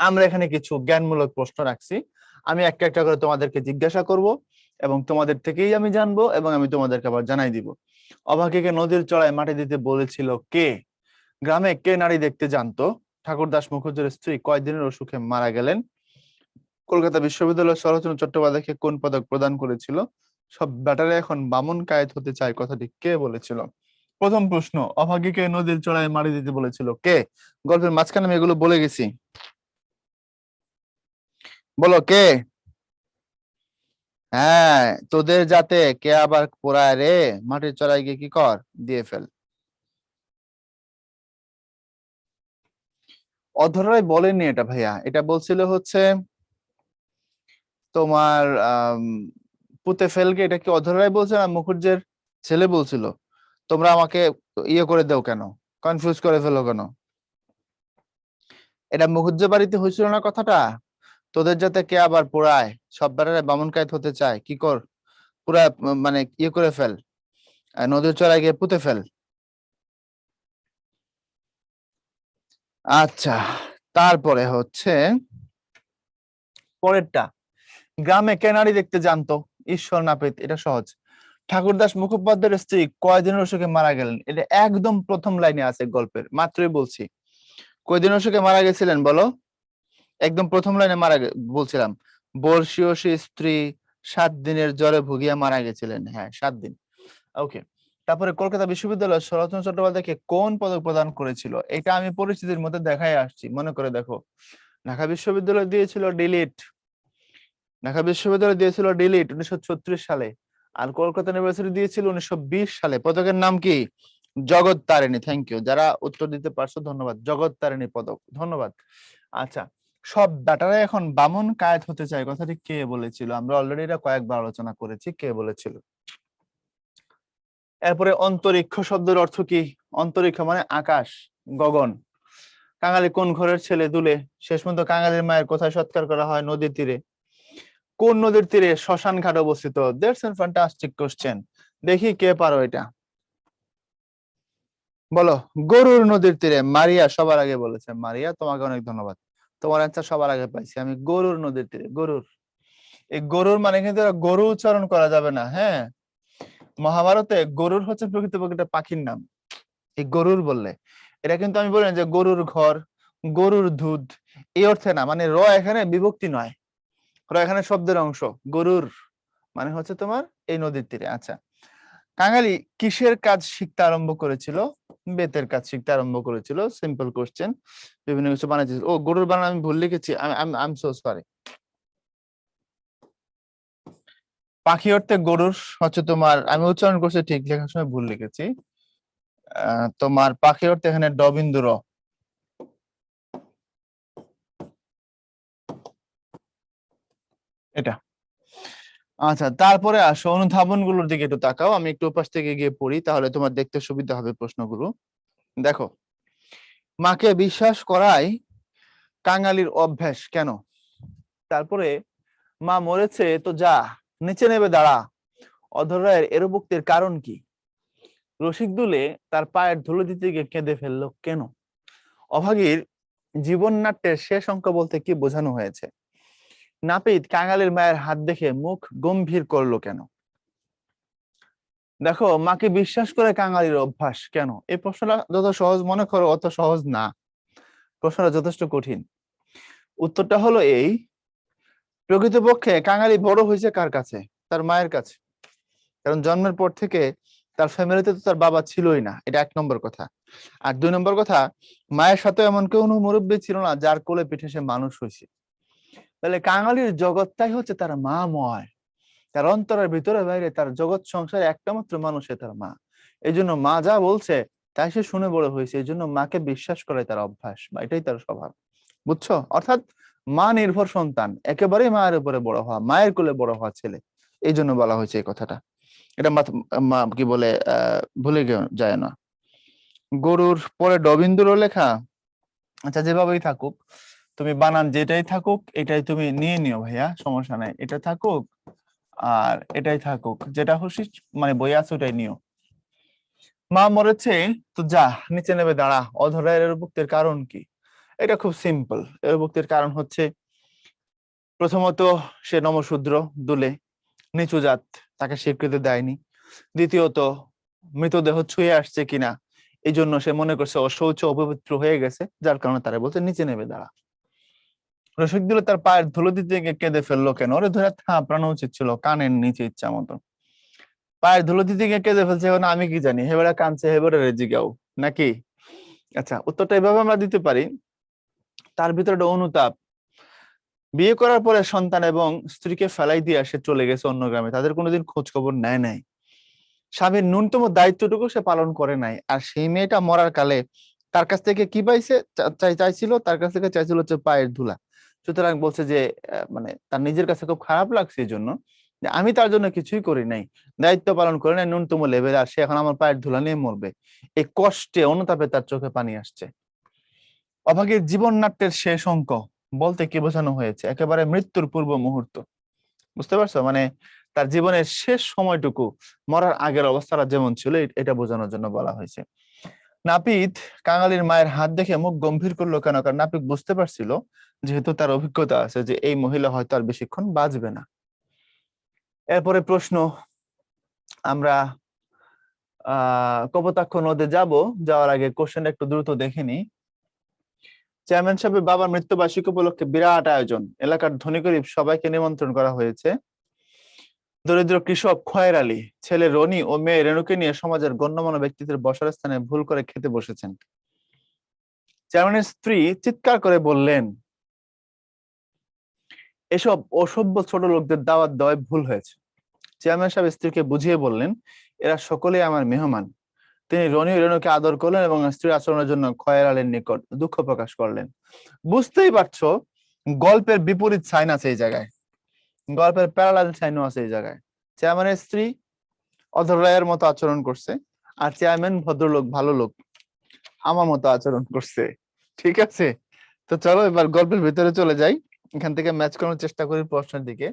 আমরা এখানে কিছু জ্ঞানমূলক প্রশ্ন রাখছি। আমি একটা একটা করে তোমাদেরকে জিজ্ঞাসা করব এবং তোমাদের থেকেই আমি জানবো এবং আমি তোমাদেরকে আবার জানাই দিব। অভাগীকে নদীর চড়ায় মাটি দিতে বলেছিল কে? গ্রামে কে নারী দেখতে জানতো? ঠাকুরদাস মুখুজ্জের স্ত্রী কয়দিনের অসুখে মারা গেলেন? কলকাতা বিশ্ববিদ্যালয় শরৎচন্দ্র চট্টোপাধ্যায়কে কোন পদক প্রদান করেছিল? সব ব্যাটারে এখন বামুন কায়েত হতে চায়, কথাটি কে বলেছিল? প্রথম প্রশ্ন, অভাগীকে নদীর চড়ায় মাটি দিতে বলেছিল কে? গল্পের মাঝখানে আমি এগুলো বলে গেছি। বলো কে? হ্যাঁ, তোদের যাতে কে আবার পোড়ায় রে, মাটির চড়াই গিয়ে কি কর, দিয়ে ফেল। অধরাই বলেনি এটা ভাইয়া, এটা বলছিল হচ্ছে তোমার পুতে ফেলকে। এটা কি অধরাই বলছে না মুখুজ্জের ছেলে বলছিল? তোমরা আমাকে করে দাও কেন, কনফিউজ করে ফেলো কেন? এটা মুখুজ্জে বাড়িতে হয়েছিল না কথাটা? তোদের যাতে কে আবার পোড়ায়, সব বেড়ারে বামুন কায়েত হতে চায়, কি কর, পুরা মানে করে ফেল, নদীর চড়াই গিয়ে পুঁতে ফেল। আচ্ছা, তারপরে হচ্ছে পরেরটা, গ্রামে কে নারী দেখতে জানতো? ঈশ্বর নাপিত। এটা সহজ। ঠাকুরদাস মুখোপাধ্যায়ের স্ত্রী কয়দিনের অসুখে মারা গেলেন? এটা একদম প্রথম লাইনে আছে গল্পের, মাত্রই বলছি। কয়দিন অসুখে মারা গেছিলেন বলো? একদম প্রথম লাইনে বলছিলাম। বর্ষীয়সী স্ত্রী 7 দিনের জ্বরে ভুগিয়া মারা গেছিলেন। হ্যাঁ, 7 দিন। ওকে। তারপরে কলকাতা বিশ্ববিদ্যালয় শরৎচন্দ্র চট্টোপাধ্যায়কে কোন পদক প্রদান করেছিল? এটা আমি পরিস্থিতির মধ্যে দেখাই আসছি, মনে করে দেখো। ঢাকা বিশ্ববিদ্যালয় দিয়েছিল ডিলিট। ঢাকা বিশ্ববিদ্যালয় দিয়েছিল ডিলিট 1936 সালে। আর কলকাতা ইউনিভার্সিটি দিয়েছিল 1920 সালে। পদকের নাম কি? জগৎ তারিণী। থ্যাংক ইউ, যারা উত্তর দিতে পারছো ধন্যবাদ। জগৎ তারিণী পদক, ধন্যবাদ। আচ্ছা, সব ব্যাটারা এখন বামুন কায়েত হতে চায়, কথাটি কে বলেছিল? আমরা অলরেডি এটা কয়েকবার আলোচনা করেছি, কে বলেছিল। এরপরে অন্তরিক্ষ শব্দের অর্থ কি? অন্তরিক্ষ মানে আকাশ, গগন। কাঙালি কোন ঘরের ছেলে দুলে? শেষ পর্যন্ত কাঙালির মায়ের কোথায় সৎকার করা হয়? নদীর তীরে। কোন নদীর তীরে শ্মশান ঘাট অবস্থিত? That's a fantastic question. দেখি কে পারো এটা, বলো। গরুর নদীর তীরে। মারিয়া সবার আগে বলেছে। মারিয়া, তোমাকে অনেক ধন্যবাদ। তোমার অ্যান্সার সবার আগে পাইছি আমি। গরুর নদীর তীরে। গরুর, এই গরুর মানে কিন্তু গরু উচ্চারণ করা যাবে না, হ্যাঁ। মহাভারতে গরুর হচ্ছে প্রকৃতপক্ষে একটা পাখির নাম। এই গরুর বললে, এটা কিন্তু আমি বলি না যে গরুর ঘর, গরুর দুধ, এই অর্থে না। মানে র এখানে বিভক্তি নয়, র এখানে শব্দের অংশ। গরুর মানে হচ্ছে তোমার এই নদীর তীরে। আচ্ছা, কাঙালি কিসের কাজ শিখতে আরম্ভ করেছিল? বেতের কাজ শিখতে আরম্ভ করেছিল। Simple question. বিভিন্ন কিছু বানাইছিল। ও, গরুর বানান আমি ভুল লিখেছি, আই এম সো সরি। পাখি অর্থে গরুর হচ্ছে তোমার, আমি উচ্চারণ করছি ঠিক, লেখার সময় ভুল লিখেছি। তোমার পাখি অর্থে এখানে ডবিন্দু র। এটা। আচ্ছা, তারপরে আসো অনুধাবন গুলোর দিকে একটু তাকাও। আমি একটু উপাস থেকে গিয়ে পড়ি, তাহলে তোমার দেখতে সুবিধা হবে প্রশ্নগুলো। দেখো, মাকে বিশ্বাস করাই কাঙালির অভ্যাস কেন? তারপরে মা মরেছে তো যা, নিচে নেবে দাঁড়া, অধর রায়ের এরূপোক্তির কারণ কি? রসিক দুলে তার পায়ের ধুলো দিতে গিয়ে কেঁদে ফেললো কেন? অভাগীর জীবন নাট্যের শেষ অঙ্ক বলতে কি বোঝানো হয়েছে? নাপিত কাঙালির মায়ের হাত দেখে মুখ গম্ভীর করলো কেন? দেখো, মাকে বিশ্বাস করে কাঙালির অভ্যাস কেন? এই প্রশ্নটা যত সহজ মনে করো অত সহজ না, প্রশ্নটা যথেষ্ট কঠিন। উত্তরটা হলো এই, প্রকৃতপক্ষে কাঙালি বড় হয়েছে কার কাছে? তার মায়ের কাছে। কারণ জন্মের পর থেকে তার ফ্যামিলিতে তো তার বাবা ছিলই না, এটা 1 নম্বর কথা। আর 2 নম্বর কথা, মায়ের সাথে এমন কোনো মুরব্বী ছিল না যার কোলে পিঠে সে মানুষ হয়েছে। তাহলে কাঙালির জগৎটাই হচ্ছে তার মাময়। তার অন্তরের ভিতরে বাইরে তার জগৎ সংসারে একটা মাত্র মানুষ, তার মা। এই জন্য মা যা বলছে তাই সে শুনে বড় হয়েছে। এই জন্য মাকে বিশ্বাস করে তার অভ্যাস, বা এটাই তার স্বভাব। বুঝছো? অর্থাৎ মা নির্ভর সন্তান, একেবারেই মায়ের উপরে বড় হওয়া, মায়ের কোলে বড় হওয়া ছেলে। এই জন্য বলা হয়েছে এই কথাটা। এটা মা কি বলে ভুলে যায় না। গরুর পরে ডবিন্দুরও লেখা। আচ্ছা, যেভাবেই থাকুক, তুমি বানান যেটাই থাকুক এটাই তুমি নিয়ে নিও ভাইয়া, সমস্যা নাই। এটা থাকুক আর এটাই থাকুক, যেটা খুশি মানে বই আছে ওটাই নিও। মা মরেছে তো যা, নিচে নেবে দাঁড়া, অধরা এর ভুক্তির কারণ কি? এটা খুব সিম্পল। এর ভুক্তির কারণ হচ্ছে, প্রথমত সে নমশূদ্র, দুলে, নিচু জাত, তাকে স্বীকৃতি দেয়নি। দ্বিতীয়ত মৃতদেহ ছুঁয়ে আসছে কিনা এই জন্য সে মনে করছে অশৌচ অপবিত্র হয়ে গেছে, যার কারণে তারা বলছে নিচে নেবে দাঁড়া। রসিক দিলে তার পায়ের ধুলো দিতে গিয়ে কেঁদে ফেললো কেন? ওরে ধরে থাপড়ানো উচিত ছিল কানের নিচে ইচ্ছা মতো। পায়ের ধুলো দিতে গিয়ে কেঁদে ফেলছে এখন আমি কি জানি, হেবেড়া কানছে হেবেড়া রেজিগাও নাকি? আচ্ছা, উত্তরটা এভাবে আমরা দিতে পারি, তার ভিতরে একটা অনুতাপ। বিয়ে করার পরে সন্তান এবং স্ত্রীকে ফেলাই দিয়ে সে চলে গেছে অন্য গ্রামে, তাদের কোনোদিন খোঁজ খবর নেয় নাই। স্বামীর ন্যূনতম দায়িত্বটুকু সে পালন করে নাই। আর সেই মেয়েটা মরার কালে তার কাছ থেকে কি পাইছে? চাইছিল, তার কাছ থেকে চাইছিল হচ্ছে পায়ের ধুলা। সুতরাং বলছে যে মানে তার নিজের কাছে খুব খারাপ লাগছে এই জন্য, যে আমি তার জন্য কিছুই করি নাই, দায়িত্ব পালন করে নাই ন্যূনতম লেভেল, আর সে এখন আমার পায়ের ধুলা নিয়ে মরবে। এই কষ্টে অনুতাপে তার চোখে পানি আসছে। অভাগীর জীবন নাট্যের শেষ অঙ্ক বলতে কি বোঝানো হয়েছে? একেবারে মৃত্যুর পূর্ব মুহূর্ত। বুঝতে পারছো? মানে তার জীবনের শেষ সময়টুকু, মরার আগের অবস্থাটা যেমন ছিল এটা বোঝানোর জন্য বলা হয়েছে। নাপিত কাঙালির মায়ের হাত দেখে মুখ গম্ভীর করলো কেন? কারণ নাপিত বুঝতে পারছিল, যেহেতু তার অভিজ্ঞতা আছে, যে এই মহিলা হয়তো আর বেশিক্ষণ বাঁচবে না। এরপরে প্রশ্ন, আমরা কপোতাক্ষ নদে যাব, যাওয়ার আগে কোশ্চেন একটু দ্রুত দেখে নি। চেয়ারম্যান সাহেবের বাবার মৃত্যুবার্ষিকী উপলক্ষে বিরাট আয়োজন, এলাকার ধনী গরিব সবাইকে নিমন্ত্রণ করা হয়েছে। দরিদ্র কৃষক খয়ের আলী, ছেলে রনি ও মেয়ে রেণুকে নিয়ে সমাজের গণ্যমান্য ব্যক্তিদের বসার স্থানে ভুল করে খেতে বসেছেন। চেয়ারম্যানের স্ত্রী চিৎকার করে বললেন, এসব অসভ্য ছোট লোকদের দাওয়াত দেওয়ায় ভুল হয়েছে। চেয়ারম্যান সাহেব স্ত্রীকে বুঝিয়ে বললেন, এরা সকলেই আমার মেহমান। তিনি রনি ও রেণুকে আদর করলেন এবং স্ত্রীর আচরণের জন্য খয়ের আলীর নিকট দুঃখ প্রকাশ করলেন। বুঝতেই পারছো, গল্পের বিপরীত সাইন আছে এই জায়গায়, গল্পের প্যারালাল সাইনও আছে এই জায়গায়। চেয়ারম্যানের স্ত্রী অধর রায়ের মতো আচরণ করছে, আর চেয়ারম্যান ভদ্রলোক, ভালো লোক, আমার মতো আচরণ করছে। ঠিক আছে, তো চলো এবার গল্পের ভিতরে চলে যাই, এখান থেকে ম্যাচ করার চেষ্টা করি প্রশ্নের দিকে।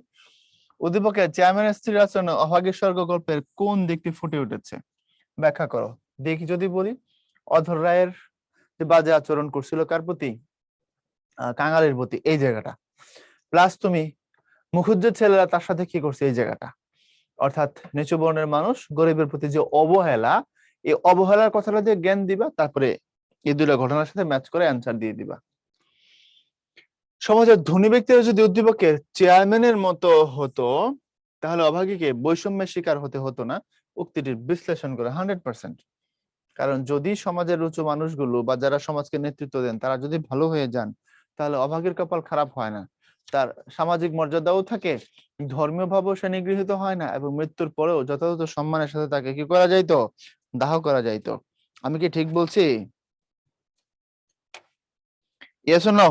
উদ্দীপকে চেয়ারম্যানের স্ত্রীর আচরণ অভাগীর স্বর্গ গল্পের কোন দিকটি ফুটে উঠেছে? ব্যাখ্যা করো। দেখি, যদি বলি অধর রায়ের যে বাজে আচরণ করছিল কার প্রতি? কাঙালির প্রতি, এই জায়গাটা। প্লাস তুমি মুখুজ্জের ছেলেরা তার সাথে কি করছে, এই জায়গাটা। অর্থাৎ নিচু বর্ণের মানুষ গরিবের প্রতি যে অবহেলা, এই অবহেলার কথাটা দিয়ে জ্ঞান দিবা, তারপরে এই দুটো ঘটনার সাথে ম্যাচ করে অ্যান্সার দিয়ে দিবা। সমাজের ধনী ব্যক্তিরা যদি উদ্দীপকের চেয়ারম্যানের মতো হতো, তাহলে অভাগীকে বৈষম্যের শিকার হতে হতো না। উক্তিটির বিশ্লেষণ করে 100%। কারণ যদি সমাজের উঁচু মানুষগুলো বা যারা সমাজকে নেতৃত্ব দেন তারা যদি ভালো হয়ে যান, তাহলে অভাগীর কপাল খারাপ হয় না, তার সামাজিক মর্যাদাও থাকে, ধর্মীয় ভাবেও সে নিগৃহীত হয় না, এবং মৃত্যুর পরেও যথাযথ সম্মানের সাথে তাকে কি করা যাইতো? দাহ করা যাইতো। আমি কি ঠিক বলছি? Yes or no?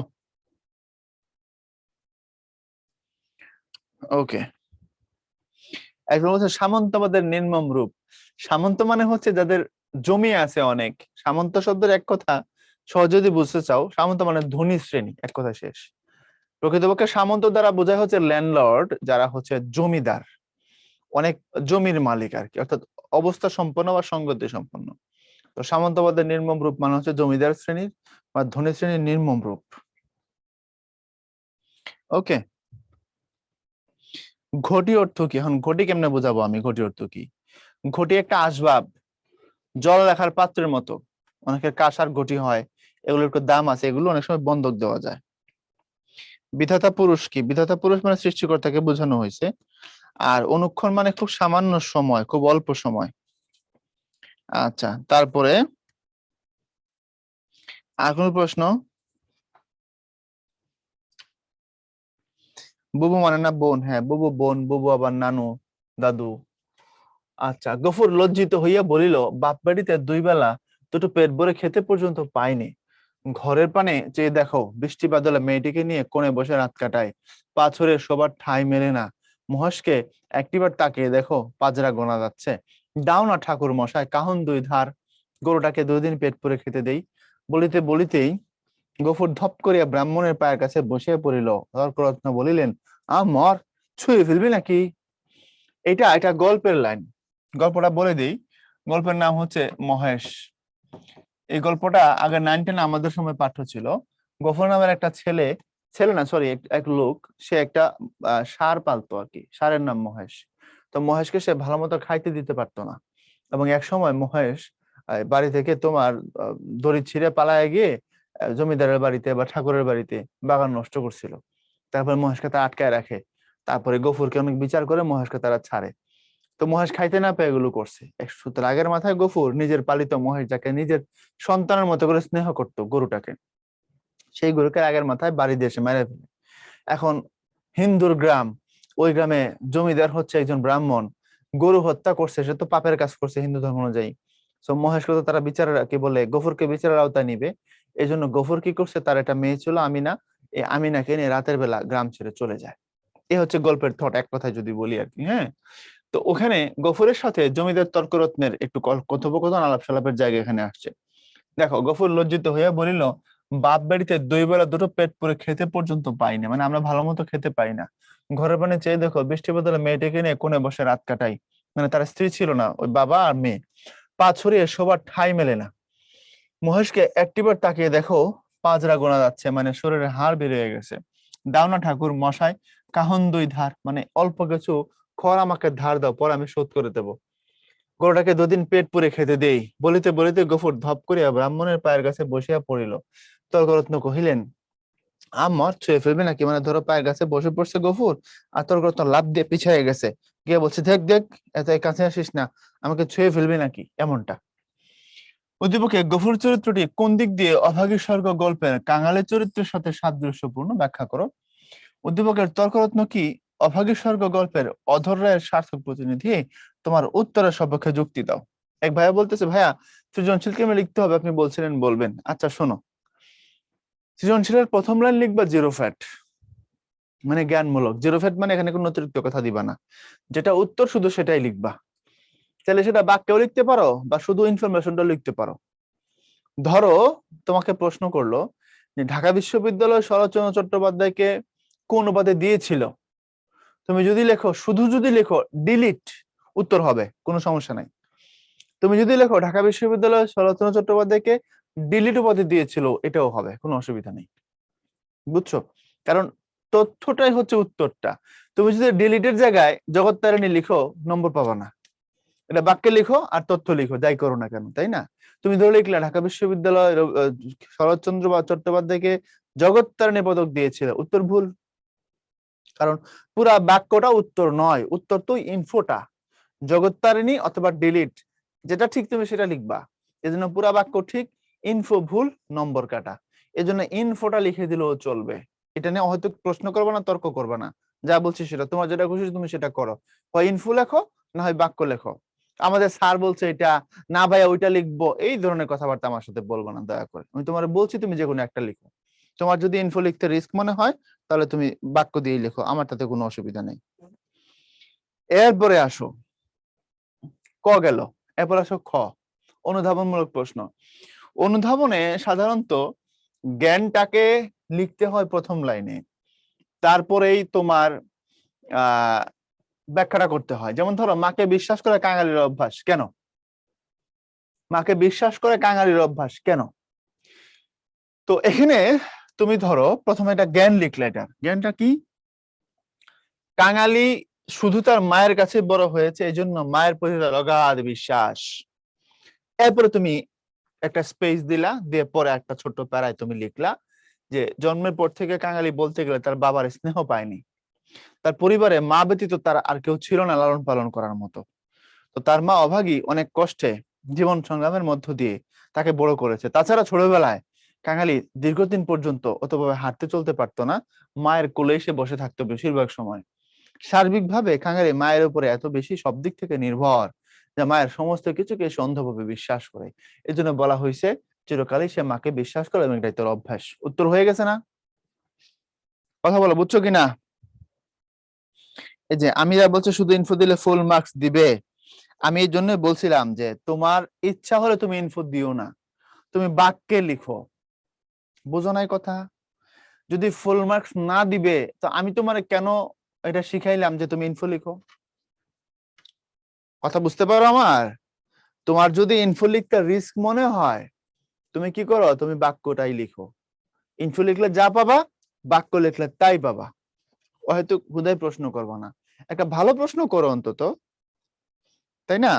ওকে। এখন হচ্ছে সামন্তবাদের নির্মম রূপ। সামন্ত মানে হচ্ছে যাদের জমি আছে অনেক। সামন্ত শব্দের এক কথা, সহজে যদি বুঝতে চাও, সামন্ত মানে ধনী শ্রেণী, এক কথা শেষ। প্রকৃতপক্ষে সামন্ত দ্বারা বোঝায় হচ্ছে ল্যান্ডলর্ড, যারা হচ্ছে জমিদার, অনেক জমির মালিক আর কি, অর্থাৎ অবস্থা সম্পন্ন বা সঙ্গতি সম্পন্ন। তো সামন্তবাদের নির্মম রূপ মানে হচ্ছে জমিদার শ্রেণীর বা ধনী শ্রেণীর নির্মম রূপ। ওকে, ঘটি অর্থ কি? এখন ঘটি কেমনে বোঝাবো আমি? ঘটি অর্থ কি? ঘটি একটা আসবাব, জল রাখার পাত্রের মতো, অনেকের কাঁসার ঘটি হয়, এগুলোর একটু দাম আছে, এগুলো অনেক সময় বন্ধক দেওয়া যায়। বিধাতা পুরুষ কি? বিধাতা পুরুষ মানে সৃষ্টিকর্তাকে বোঝানো হয়েছে। আর অনুক্ষণ মানে খুব সামান্য সময়, খুব অল্প সময়। আচ্ছা, তারপরে আর কোন প্রশ্ন? বুবু মানে না বোন? হ্যাঁ, বুবু বোন, বুবু আবার নানু, দাদু। আচ্ছা, গফুর লজ্জিত হইয়া বলিল, বাপ বাড়িতে দুই বেলা দুটো পেট ভরে খেতে পর্যন্ত পাইনি। ঘরের পানে চেয়ে দেখো, বৃষ্টি বাদলে মেয়েটিকে নিয়ে কোণে বসে রাত কাটায়, পা ছড়ে সবার ঠাঁই মেলে না। মহেশকে একটিবার তাকিয়ে দেখো, পাজরা গোনা যাচ্ছে। দাও না ঠাকুর মশাই কাহন দুই ধার, গরুটাকে 2 দিন পেট পুরে খেতে দেই। বলিতে বলিতেই গফুর ধপ করিয়া ব্রাহ্মণের পায়ের কাছে বসিয়া পড়িল। তর্করত্ন বলিলেন, মর, ছুঁয়ে ফেলবি নাকি? এটা এটা গল্পের লাইন, গল্পটা বলে দিই। গল্পের নাম হচ্ছে মহেশ। এই গল্পটা আগে 9-10 আমাদের সময় পাঠ্য ছিল। গফর নামের একটা ছেলে, ছেলে না সরি, এক লোক, সে একটা ষাঁড় পালতো আর কি, ষাঁড়ের নাম মহেশ। তো মহেশকে সে ভালো মতো খাইতে দিতে পারতো না, এবং এক সময় মহেশ বাড়ি থেকে তোমার দড়ি ছিঁড়ে পালায় গিয়ে জমিদারের বাড়িতে বা ঠাকুরের বাড়িতে বাগান নষ্ট করছিল। তারপরে মহেশকে তারা আটকায় রাখে। তারপরে গফুরকে অনেক বিচার করে মহেশকে তারা ছাড়ে। তো মহেশ খাইতে না পেয়ে এগুলো করছে। এক সূত্র রাগের মাথায় গফুর নিজের পালিত মহেশ, যাকে নিজের সন্তানের মতো করে স্নেহ করত, গরুটাকে, সেই গরুকে রাগের মাথায় বাড়ি দিয়ে এসে মেরে ফেলে। এখন হিন্দুর গ্রাম, ওই গ্রামে জমিদার হচ্ছে একজন ব্রাহ্মণ, গরু হত্যা করছে, সে তো পাপের কাজ করছে হিন্দু ধর্ম অনুযায়ী। তো মহেশকে তো তারা বিচারের কি বলে, গফুরকে বিচারের আওতায় নিবে। এই জন্য গফুর কি করছে, তার একটা মেয়ে ছিল আমিনা, এই আমিনাকে নিয়ে রাতের বেলা গ্রাম ছেড়ে চলে যায়। এই হচ্ছে গল্পের থট, এক কথায় যদি বলি আর কি। হ্যাঁ, তো ওখানে গফুরের সাথে জমিদার তর্করত্নের একটু কথোপকথন আলাপ সালাপের জায়গা এখানে আসছে। দেখো, গফুর লজ্জিত হইয়া বলিল, বাপ বাড়িতে 2 বেলা দুটো পেট পুরে খেতে পর্যন্ত পাই না, মানে আমরা ভালো মতো খেতে পাই না। ঘরের পানে চেয়ে দেখো, বৃষ্টি বদলে মেয়েটাকে নিয়ে কোণে বসে রাত কাটাই। মানে তার স্ত্রী ছিল না, ওই বাবা আর মেয়ে। পা ছড়িয়ে সবার ঠাঁই মেলে না। মহেশকে একটিবার তাকিয়ে দেখো, পাজরা গোনা যাচ্ছে, মানে শরীরে হাড় বের হয়ে গেছে। দাও না ঠাকুর মশাই কাহন দুই ধার, মানে অল্প কিছু খড় আমাকে ধার দাও, পরে আমি শোধ করে দেবো। গরুটাকে 2 দিন পেট পুরে খেতে দেই। বলিতে বলিতে গফুর ধপ করিয়া ব্রাহ্মণের পায়ের কাছে বসিয়া পড়িল। তর্করত্ন কহিলেন, মর, ছুঁয়ে ফেলবে নাকি? মানে ধরো পায়ের কাছে বসে পড়ছে গফুর, আর তর্করত্ন লাফ দিয়ে পিছিয়ে গেছে, গিয়ে বলছে, দেখ দেখ, এত কাছে আসিস না, আমাকে ছুঁয়ে ফেলবি নাকি, এমনটা। উদ্দীপকে গফুর চরিত্রটি কোন দিক দিয়ে অভাগী স্বর্গ গল্পের কাঙালের চরিত্রের সাথে সাদৃশ্যপূর্ণ, ব্যাখ্যা করো। উদ্দীপকের তর্করত্ন কি অভাগী স্বর্গ গল্পের অধর রায়ের সার্থক প্রতিনিধি? তোমার উত্তরের সপক্ষে যুক্তি দাও। এক ভাইয়া বলতেছে, ভাইয়া সৃজনশীল কেমনে লিখতে হবে আপনি বলছিলেন, বলবেন? আচ্ছা শোনো, সৃজনশীলের প্রথম লাইন লিখবা জিরো ফ্যাট, মানে জ্ঞানমূলক। জিরো ফ্যাট মানে এখানে কোনো অতিরিক্ত কথা দিবা না, যেটা উত্তর শুধু সেটাই লিখবা। তাহলে সেটা বাক্যেও লিখতে পারো বা শুধু ইনফরমেশনটা লিখতে পারো। ধরো তোমাকে প্রশ্ন করলো যে ঢাকা বিশ্ববিদ্যালয় শরৎচন্দ্র চট্টোপাধ্যায়কে কোন উপাধি দিয়েছিল, তুমি যদি লেখো, শুধু যদি লেখো ডিলিট, উত্তর হবে, কোনো সমস্যা নাই। তুমি যদি লেখো ঢাকা বিশ্ববিদ্যালয় শরৎচন্দ্র চট্টোপাধ্যায়কে ডিলিট উপাধি দিয়েছিল, এটাও হবে, কোনো অসুবিধা নেই। বুঝছো? কারণ তথ্যটাই হচ্ছে উত্তরটা। তুমি যদি ডিলিটের জায়গায় জগত্তারিণী লিখো, নম্বর পাবা না। এটা বাক্যে লিখো আর তথ্য লিখো, যাই করো না কেন, তাই না? তুমি ধরে লিখলে ঢাকা বিশ্ববিদ্যালয় শরৎচন্দ্র বা চট্টোপাধ্যায়কে জগত্তারিণী পদক দিয়েছিল, উত্তর ভুল। কারণ পুরা বাক্যটা উত্তর নয়, উত্তর তো ইনফোটা, জগত্তারিণী অথবা ডিলিট, যেটা ঠিক তুমি সেটা লিখবা। এজন্য পুরা বাক্য ঠিক, ইনফো ভুল, নম্বর কাটা। এজন্য ইনফোটা লিখে দিলেও চলবে। এটা নিয়ে হয়তো প্রশ্ন করবে না, তর্ক করবে না, যা বলছি সেটা, তোমার যেটা খুশি তুমি সেটা করো, হয় ইনফো লেখো না হয় বাক্য লেখো। আমাদের স্যার বলছে এটা, না ভাইয়া ওইটা লিখবো, এই ধরনের কথাবার্তা আমার সাথে বলবো না দয়া করে। আমি তোমার বলছি তুমি যে কোনো একটা লিখো। তোমার যদি ইনফো লিখতে রিস্ক মনে হয়, তাহলে তুমি বাক্য দিয়ে লেখো, আমার তাতে কোনো অসুবিধা নেই। এরপরে আসো, ক গেল, এরপর আসো খ, অনুধাবনমূলক প্রশ্ন। অনুধাবনে সাধারণত জ্ঞানটাকে লিখতে হয় প্রথম লাইনে, তারপরেই তোমার ব্যাখ্যাটা করতে হয়। যেমন ধরো, মাকে বিশ্বাস করে কাঙালির অভ্যাস কেন? মাকে বিশ্বাস করে কাঙালির অভ্যাস কেন? তো এখানে তুমি ধরো প্রথমে একটা জ্ঞান লিখলে, এটা জ্ঞানটা কি? কাঙালি শুধু তার মায়ের কাছে বড় হয়েছে, এই জন্য মায়ের প্রতি তার অগাধ বিশ্বাস। এরপরে তুমি একটা স্পেস দিলা, দিয়ে পরে একটা ছোট্ট প্যারায় তুমি লিখলা যে জন্মের পর থেকে কাঙালি বলতে গেলে তার বাবার স্নেহ পায়নি, তার পরিবারে মা ব্যতীত তার আর কেউ ছিল না লালন পালন করার মতো। তো তার মা অভাগী, অনেক কষ্টে জীবন সংগ্রামের মধ্য দিয়ে তাকে বড় করেছে। তাছাড়া ছোটবেলায় কাঙালি দীর্ঘদিন পর্যন্ত অতভাবে হাঁটতে চলতে পারতো না, মায়ের কোলে এসে বসে থাকতো বেশিরভাগ সময়। সার্বিকভাবে কাঙালি মায়ের উপরে এত বেশি সব দিক থেকে নির্ভর যে মায়ের সমস্ত কিছুকে সে অন্ধভাবে বিশ্বাস করে। এই জন্য বলা হয়েছে চিরকালই সে মাকে বিশ্বাস করে এবং এটাই তার অভ্যাস। উত্তর হয়ে গেছে না? কথা বলো, বুঝছো কিনা? এই যে আমিরা বলছে শুধু ইনফো দিলে ফুল মার্কস দিবে। আমি এই জন্য বলছিলাম যে তোমার ইচ্ছা হলে তুমি ইনফো দিও না, তুমি বাক্যে লিখো। বুঝো নাই কথা? যদি ফুল মার্কস না দিবে তো আমি তোমার কেন এটা শিখাইলাম যে তুমি ইনফো লিখো? কথা বুঝতে পারো আমার? তোমার যদি ইনফো লিখতে রিস্ক মনে হয়, তুমি কি করো, তুমি বাক্যটাই লিখো। ইনফো লিখলে যা পাবা, বাক্য লিখলে তাই পাবা। ও হয়তো হুদাই প্রশ্ন করবো না, একটা ভালো প্রশ্ন করো অন্তত, তাই না?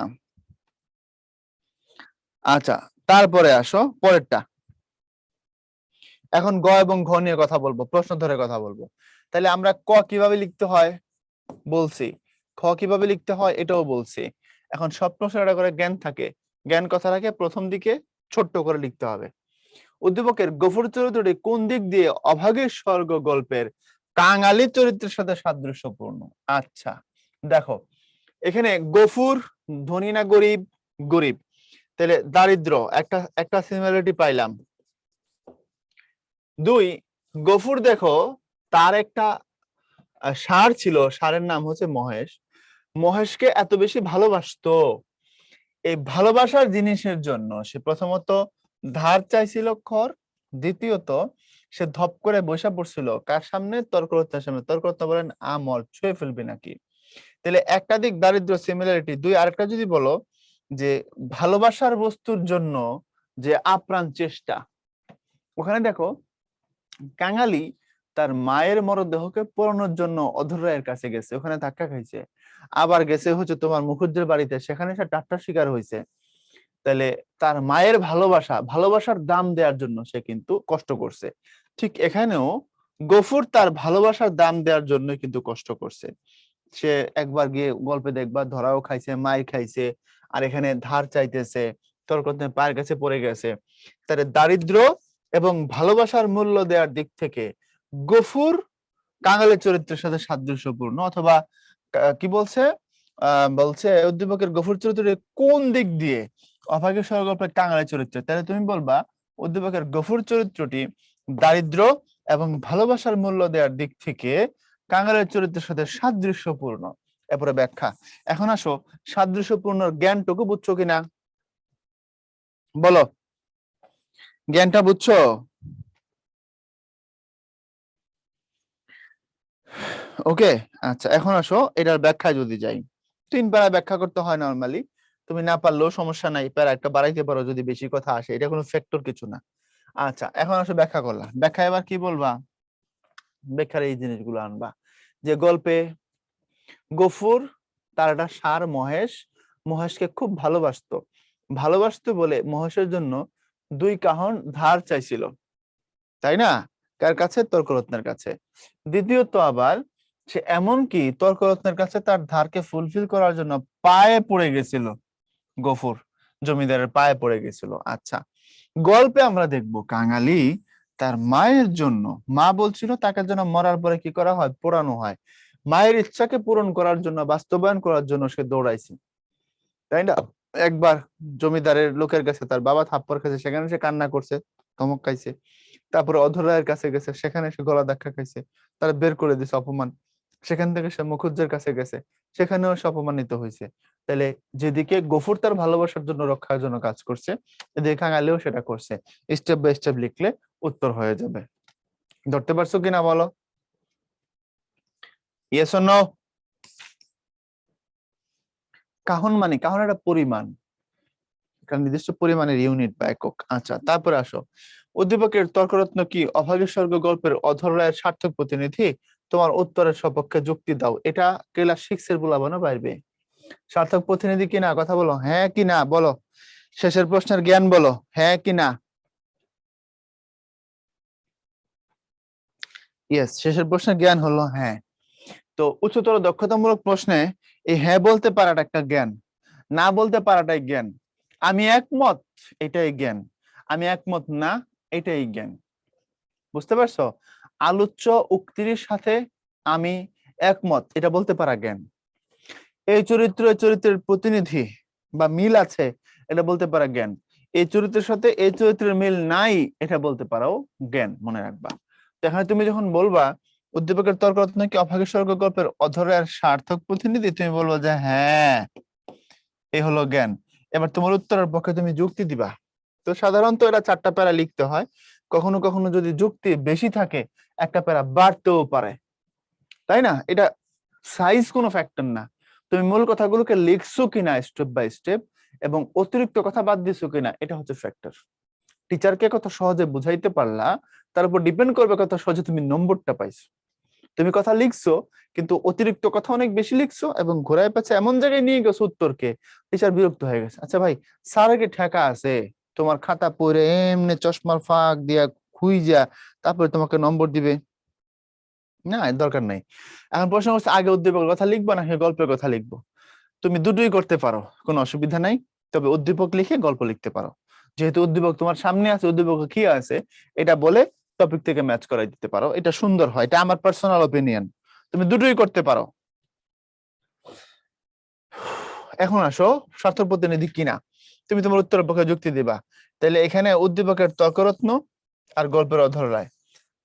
আচ্ছা, তারপরে আসো পরেরটা। এখন গ এবং ঘ নিয়ে কথা বলবো, প্রশ্ন ধরে কথা বলবো। তাহলে আমরা ক কিভাবে লিখতে হয় বলছি, খ কিভাবে লিখতে হয় এটাও বলছি। এখন সব প্রশ্নের একটা করে জ্ঞান থাকে, জ্ঞান কথাটাকে প্রথম দিকে ছোট্ট করে লিখতে হবে। উদ্দীপকের গফুর চরিত্রটি কোন দিক দিয়ে অভাগের স্বর্গ গল্পের কাঙালি চরিত্রের সাথে সাদৃশ্যপূর্ণ? আচ্ছা দেখো, এখানে গফুর ধনী না গরিব? গরিব। তাহলে দারিদ্র, একটা একটা সিমিলারিটি পাইলাম। দুই, গফুর দেখো তার একটা ষাঁড় ছিল, ষাঁড়ের নাম হচ্ছে মহেশ। মহেশকে এত বেশি ভালোবাসতো, এই ভালোবাসার জিনিসের জন্য সে প্রথমত ধার চাইছিল খড়, দ্বিতীয়ত সে ধপ করে বসে পড়ছিল কার সামনে? তর্করত্নার সামনে। তর্করত্না বলেন আমল ছুঁয়ে ফেলবি নাকি। তাহলে একটা দিক দারিদ্র সিমিলারিটি, দুই আরেকটা যদি বলো যে ভালোবাসার বস্তুর জন্য যে আপ্রাণ চেষ্টা। ওখানে দেখো কাঙালি তার মায়ের মরদেহকে পোড়ানোর জন্য অধর রায়ের কাছে গেছে, ওখানে ধাক্কা খাইছে। আবার গেছে হচ্ছে তোমার মুখুজ্জের বাড়িতে, সেখানে সে টাট্টার শিকার হয়েছে। তাহলে তার মায়ের ভালোবাসা, ভালোবাসার দাম দেওয়ার জন্য সে কিন্তু কষ্ট করছে। ঠিক এখানেও গফুর তার ভালোবাসার দাম দেওয়ার জন্য কিন্তু কষ্ট করছে। সে একবার গিয়ে গল্পে দেখবা ধরাও খাইছে, মায়ের খাইছে, আর এখানে ধার চাইতেছে, তর্ক পায়ের কাছে পড়ে গেছে। তাহলে দারিদ্র এবং ভালোবাসার মূল্য দেওয়ার দিক থেকে গফুর কাঙালের চরিত্রের সাথে সাদৃশ্যপূর্ণ। অথবা কি বলছে, বলছে উদ্দীপকের গফুর চরিত্রের কোন দিক দিয়ে অভাগের স্বর্গল্পের কাঙালের চরিত্র। তাহলে তুমি বলবা উদ্দীপকের গফুর চরিত্রটি দারিদ্র এবং ভালোবাসার মূল্য দেওয়ার দিক থেকে কাঙালের চরিত্রের সাথে সাদৃশ্যপূর্ণ। এরপরে ব্যাখ্যা। এখন আসো সাদৃশ্যপূর্ণ জ্ঞানটুকু বুঝছো কিনা বলো, জ্ঞানটা বুঝছো? ওকে, আচ্ছা এখন আসো এটার ব্যাখ্যায় যদি যাই। 3 প্যারা ব্যাখ্যা করতে হয় নরমালি, তুমি না পারলেও সমস্যা নাই, প্যারা একটা বাড়াইতে পারো যদি বেশি কথা আসে, এটা কোনো ফ্যাক্টর কিছু না। আচ্ছা এখন আসো ব্যাখ্যা করলা, ব্যাখ্যা এবার কি বলবা? ব্যাখ্যার এই জিনিসগুলো আনবা যে গল্পে গফুর তার একটা ষাঁড় মহেশ, মহেশকে খুব ভালোবাসতো, ভালোবাসতো বলে মহেশের জন্য 2 কাহন ধার চাইছিল, তাই না? কার কাছে? তর্করত্নের কাছে। দ্বিতীয়ত আবার সে এমনকি তর্করত্নের কাছে তার ধারকে ফুলফিল করার জন্য পায়ে পড়ে গেছিল, গফুর জমিদারের পায়ে পড়ে গেছিল। আচ্ছা, গল্পে আমরা দেখব কাঙালি তার মায়ের জন্য, মা বলছিল তাকে যেন মরার পরে কি করা হয়? পোড়ানো হয়। মায়ের ইচ্ছাকে পূরণ করার জন্য, বাস্তবায়ন করার জন্য সে দৌড়াইছে, তাই না? একবার জমিদারের লোকের কাছে তার বাবা থাপ্পড় খাইছে, সেখানে সে কান্না করছে, ধমক খাইছে। তারপরে অধর রায়ের কাছে গেছে, সেখানে সে গলা ধাক্কা খাইছে, তারা বের করে দিছে, অপমান। সেখান থেকে সে মুখুজ্জের কাছে গেছে, সেখানেও সে অপমানিত হয়েছে। তাহলে যেদিকে গফুর তার ভালোবাসার জন্য রক্ষার জন্য কাজ করছে, এদিকে কাঙালিও সেটা করছে। স্টেপ বাই স্টেপ লিখলে উত্তর হয়ে যাবে। ধরতে পারছো কিনা বলো? Yes or no? কাহন মানে, কাহন একটা পরিমাণ, কারণ নির্দিষ্ট পরিমাণের ইউনিট বা একক। আচ্ছা, তারপরে আসো, উদ্দীপকের তর্করত্ন কি অভাগীর স্বর্গ গল্পের অধর রায়ের সার্থক প্রতিনিধি? তোমার উত্তরের সপক্ষে যুক্তি দাও। এটা ক্লাস 6 এর বলাবানো পারবে। সার্থক প্রতিনিধি কিনা, কথা বলো, হ্যাঁ কি না বলো। শেষের প্রশ্নের জ্ঞান বলো, হ্যাঁ কি না। ইয়েস, শেষের প্রশ্নের জ্ঞান হলো হ্যাঁ। তো উচ্চতর দক্ষতামূলক প্রশ্নে এই হ্যাঁ বলতে পারাটা একটা জ্ঞান, না বলতে পারাটাই জ্ঞান। আমি একমত, এটাই জ্ঞান। আমি একমত না, এটাই জ্ঞান। বুঝতে পারছো? আলোচ্য উক্তির সাথে আমি একমত, এটা বলতে পারা জ্ঞান। এই চরিত্রের প্রতিনিধি বা মিল আছে, এটা বলতে পারা জ্ঞান। এই চরিত্রের সাথে এই চরিত্রের মিল নাই, এটা বলতে পারাও জ্ঞান। মনে রাখবা। তো এখানে তুমি যখন বলবা উদ্দীপকের তর্করত্ন কি অভাগীর স্বর্গ গল্পের অধরের সার্থক প্রতিনিধি, তুমি বলবো যে হ্যাঁ, এই হলো জ্ঞান। এবার তোমার উত্তরের পক্ষে তুমি যুক্তি দিবা। তো সাধারণত এটা 4টা প্যারা লিখতে হয়। কখনো কখনো যদি যুক্তি বেশি থাকে, একটা প্যারা বাড়তেও পারে, তাই না? এটা সাইজ কোনো ফ্যাক্টর না। তুমি মূল কথাগুলোকে লিখছো কিনা স্টেপ বাই স্টেপ, এবং অতিরিক্ত কথা বাদ দিছো কিনা, এটা হচ্ছে ফ্যাক্টর। টিচারকে কত সহজে বুঝাইতে পারলা, তার উপর ডিপেন্ড করবে কত সহজে তুমি নম্বরটা পাইছো। তুমি কথা লিখছো, কিন্তু অতিরিক্ত কথা অনেক বেশি লিখছো এবং ঘোরায় পেঁচে এমন জায়গায় নিয়ে গেছো উত্তরকে, টিচার বিরক্ত হয়ে গেছে। আচ্ছা ভাই, স্যারের কি ঠেকা আছে তোমার খাতা পড়ে এমনি চশমার ফাঁক দিয়া খুইজা তারপরে তোমাকে নম্বর দিবে? না, এর দরকার নাই। এখন প্রশ্ন হচ্ছে আগে উদ্দীপকের কথা লিখবো না গল্পের কথা লিখবো? তুমি দুটোই করতে পারো, কোনো অসুবিধা নাই। তবে উদ্দীপক লিখে গল্প লিখতে পারো। যেহেতু উদ্দীপক তোমার সামনে আছে, উদ্দীপক কি আছে এটা বলে টপিক থেকে ম্যাচ করাই দিতে পারো, এটা সুন্দর হয়। এটা আমার পার্সোনাল ওপিনিয়ন। তুমি দুটোই করতে পারো। এখন আসো, সার্থক প্রতিনিধি কিনা, তুমি তোমার উত্তরের পক্ষে যুক্তি দিবা। তাহলে এখানে উদ্দীপকের তর্করত্ন আর গল্পের অধর রায়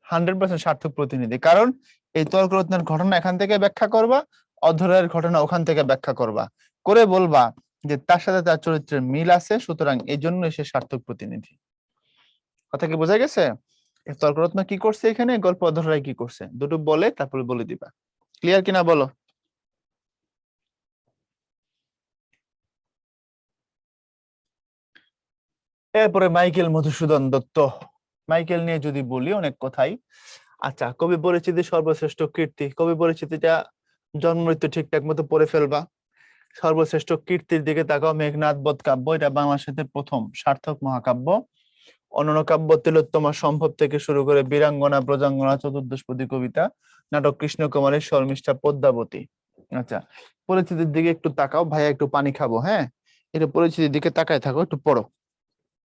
100% সার্থক প্রতিনিধি। কারণ এই তর্করত্নের ঘটনা এখান থেকে ব্যাখ্যা করবা, অধরের ঘটনা ওখান থেকে ব্যাখ্যা করবা, করে বলবা যে তার সাথে তার চরিত্রের মিল আছে, সুতরাং এই জন্য সে সার্থক প্রতিনিধি। কথা কি বোঝা গেছে? তর্করত্ন কি করছে এখানে, গল্প অধর রায় কি করছে, দুটো বলে তারপরে বলে দিবা। ক্লিয়ার কিনা বলো? এরপরে মাইকেল মধুসূদন দত্ত। মাইকেল নিয়ে যদি বলি অনেক কথাই। আচ্ছা, কবি পরিচিতি সর্বশ্রেষ্ঠ কীর্তি, কবি পরিচিতিটা জন্ম মৃত্যু ঠিকঠাক মতো পড়ে ফেলবা। সর্বশ্রেষ্ঠ কীর্তির দিকে তাকাও, মেঘনাদ বধ কাব্য, এটা বাংলা সাহিত্যের প্রথম সার্থক মহাকাব্য। অনন্য কাব্য তিলোত্তমা সম্ভব থেকে শুরু করে বীরাঙ্গনা, প্রজাঙ্গনা, চতুর্দশপদী কবিতা, নাটক কৃষ্ণকুমারী, শর্মিষ্ঠা, পদ্মাবতী। আচ্ছা, পরিচিতির দিকে একটু তাকাও। ভাইয়া একটু পানি খাবো, হ্যাঁ? এটা পরিচিতির দিকে তাকায় থাকো, একটু পড়ো।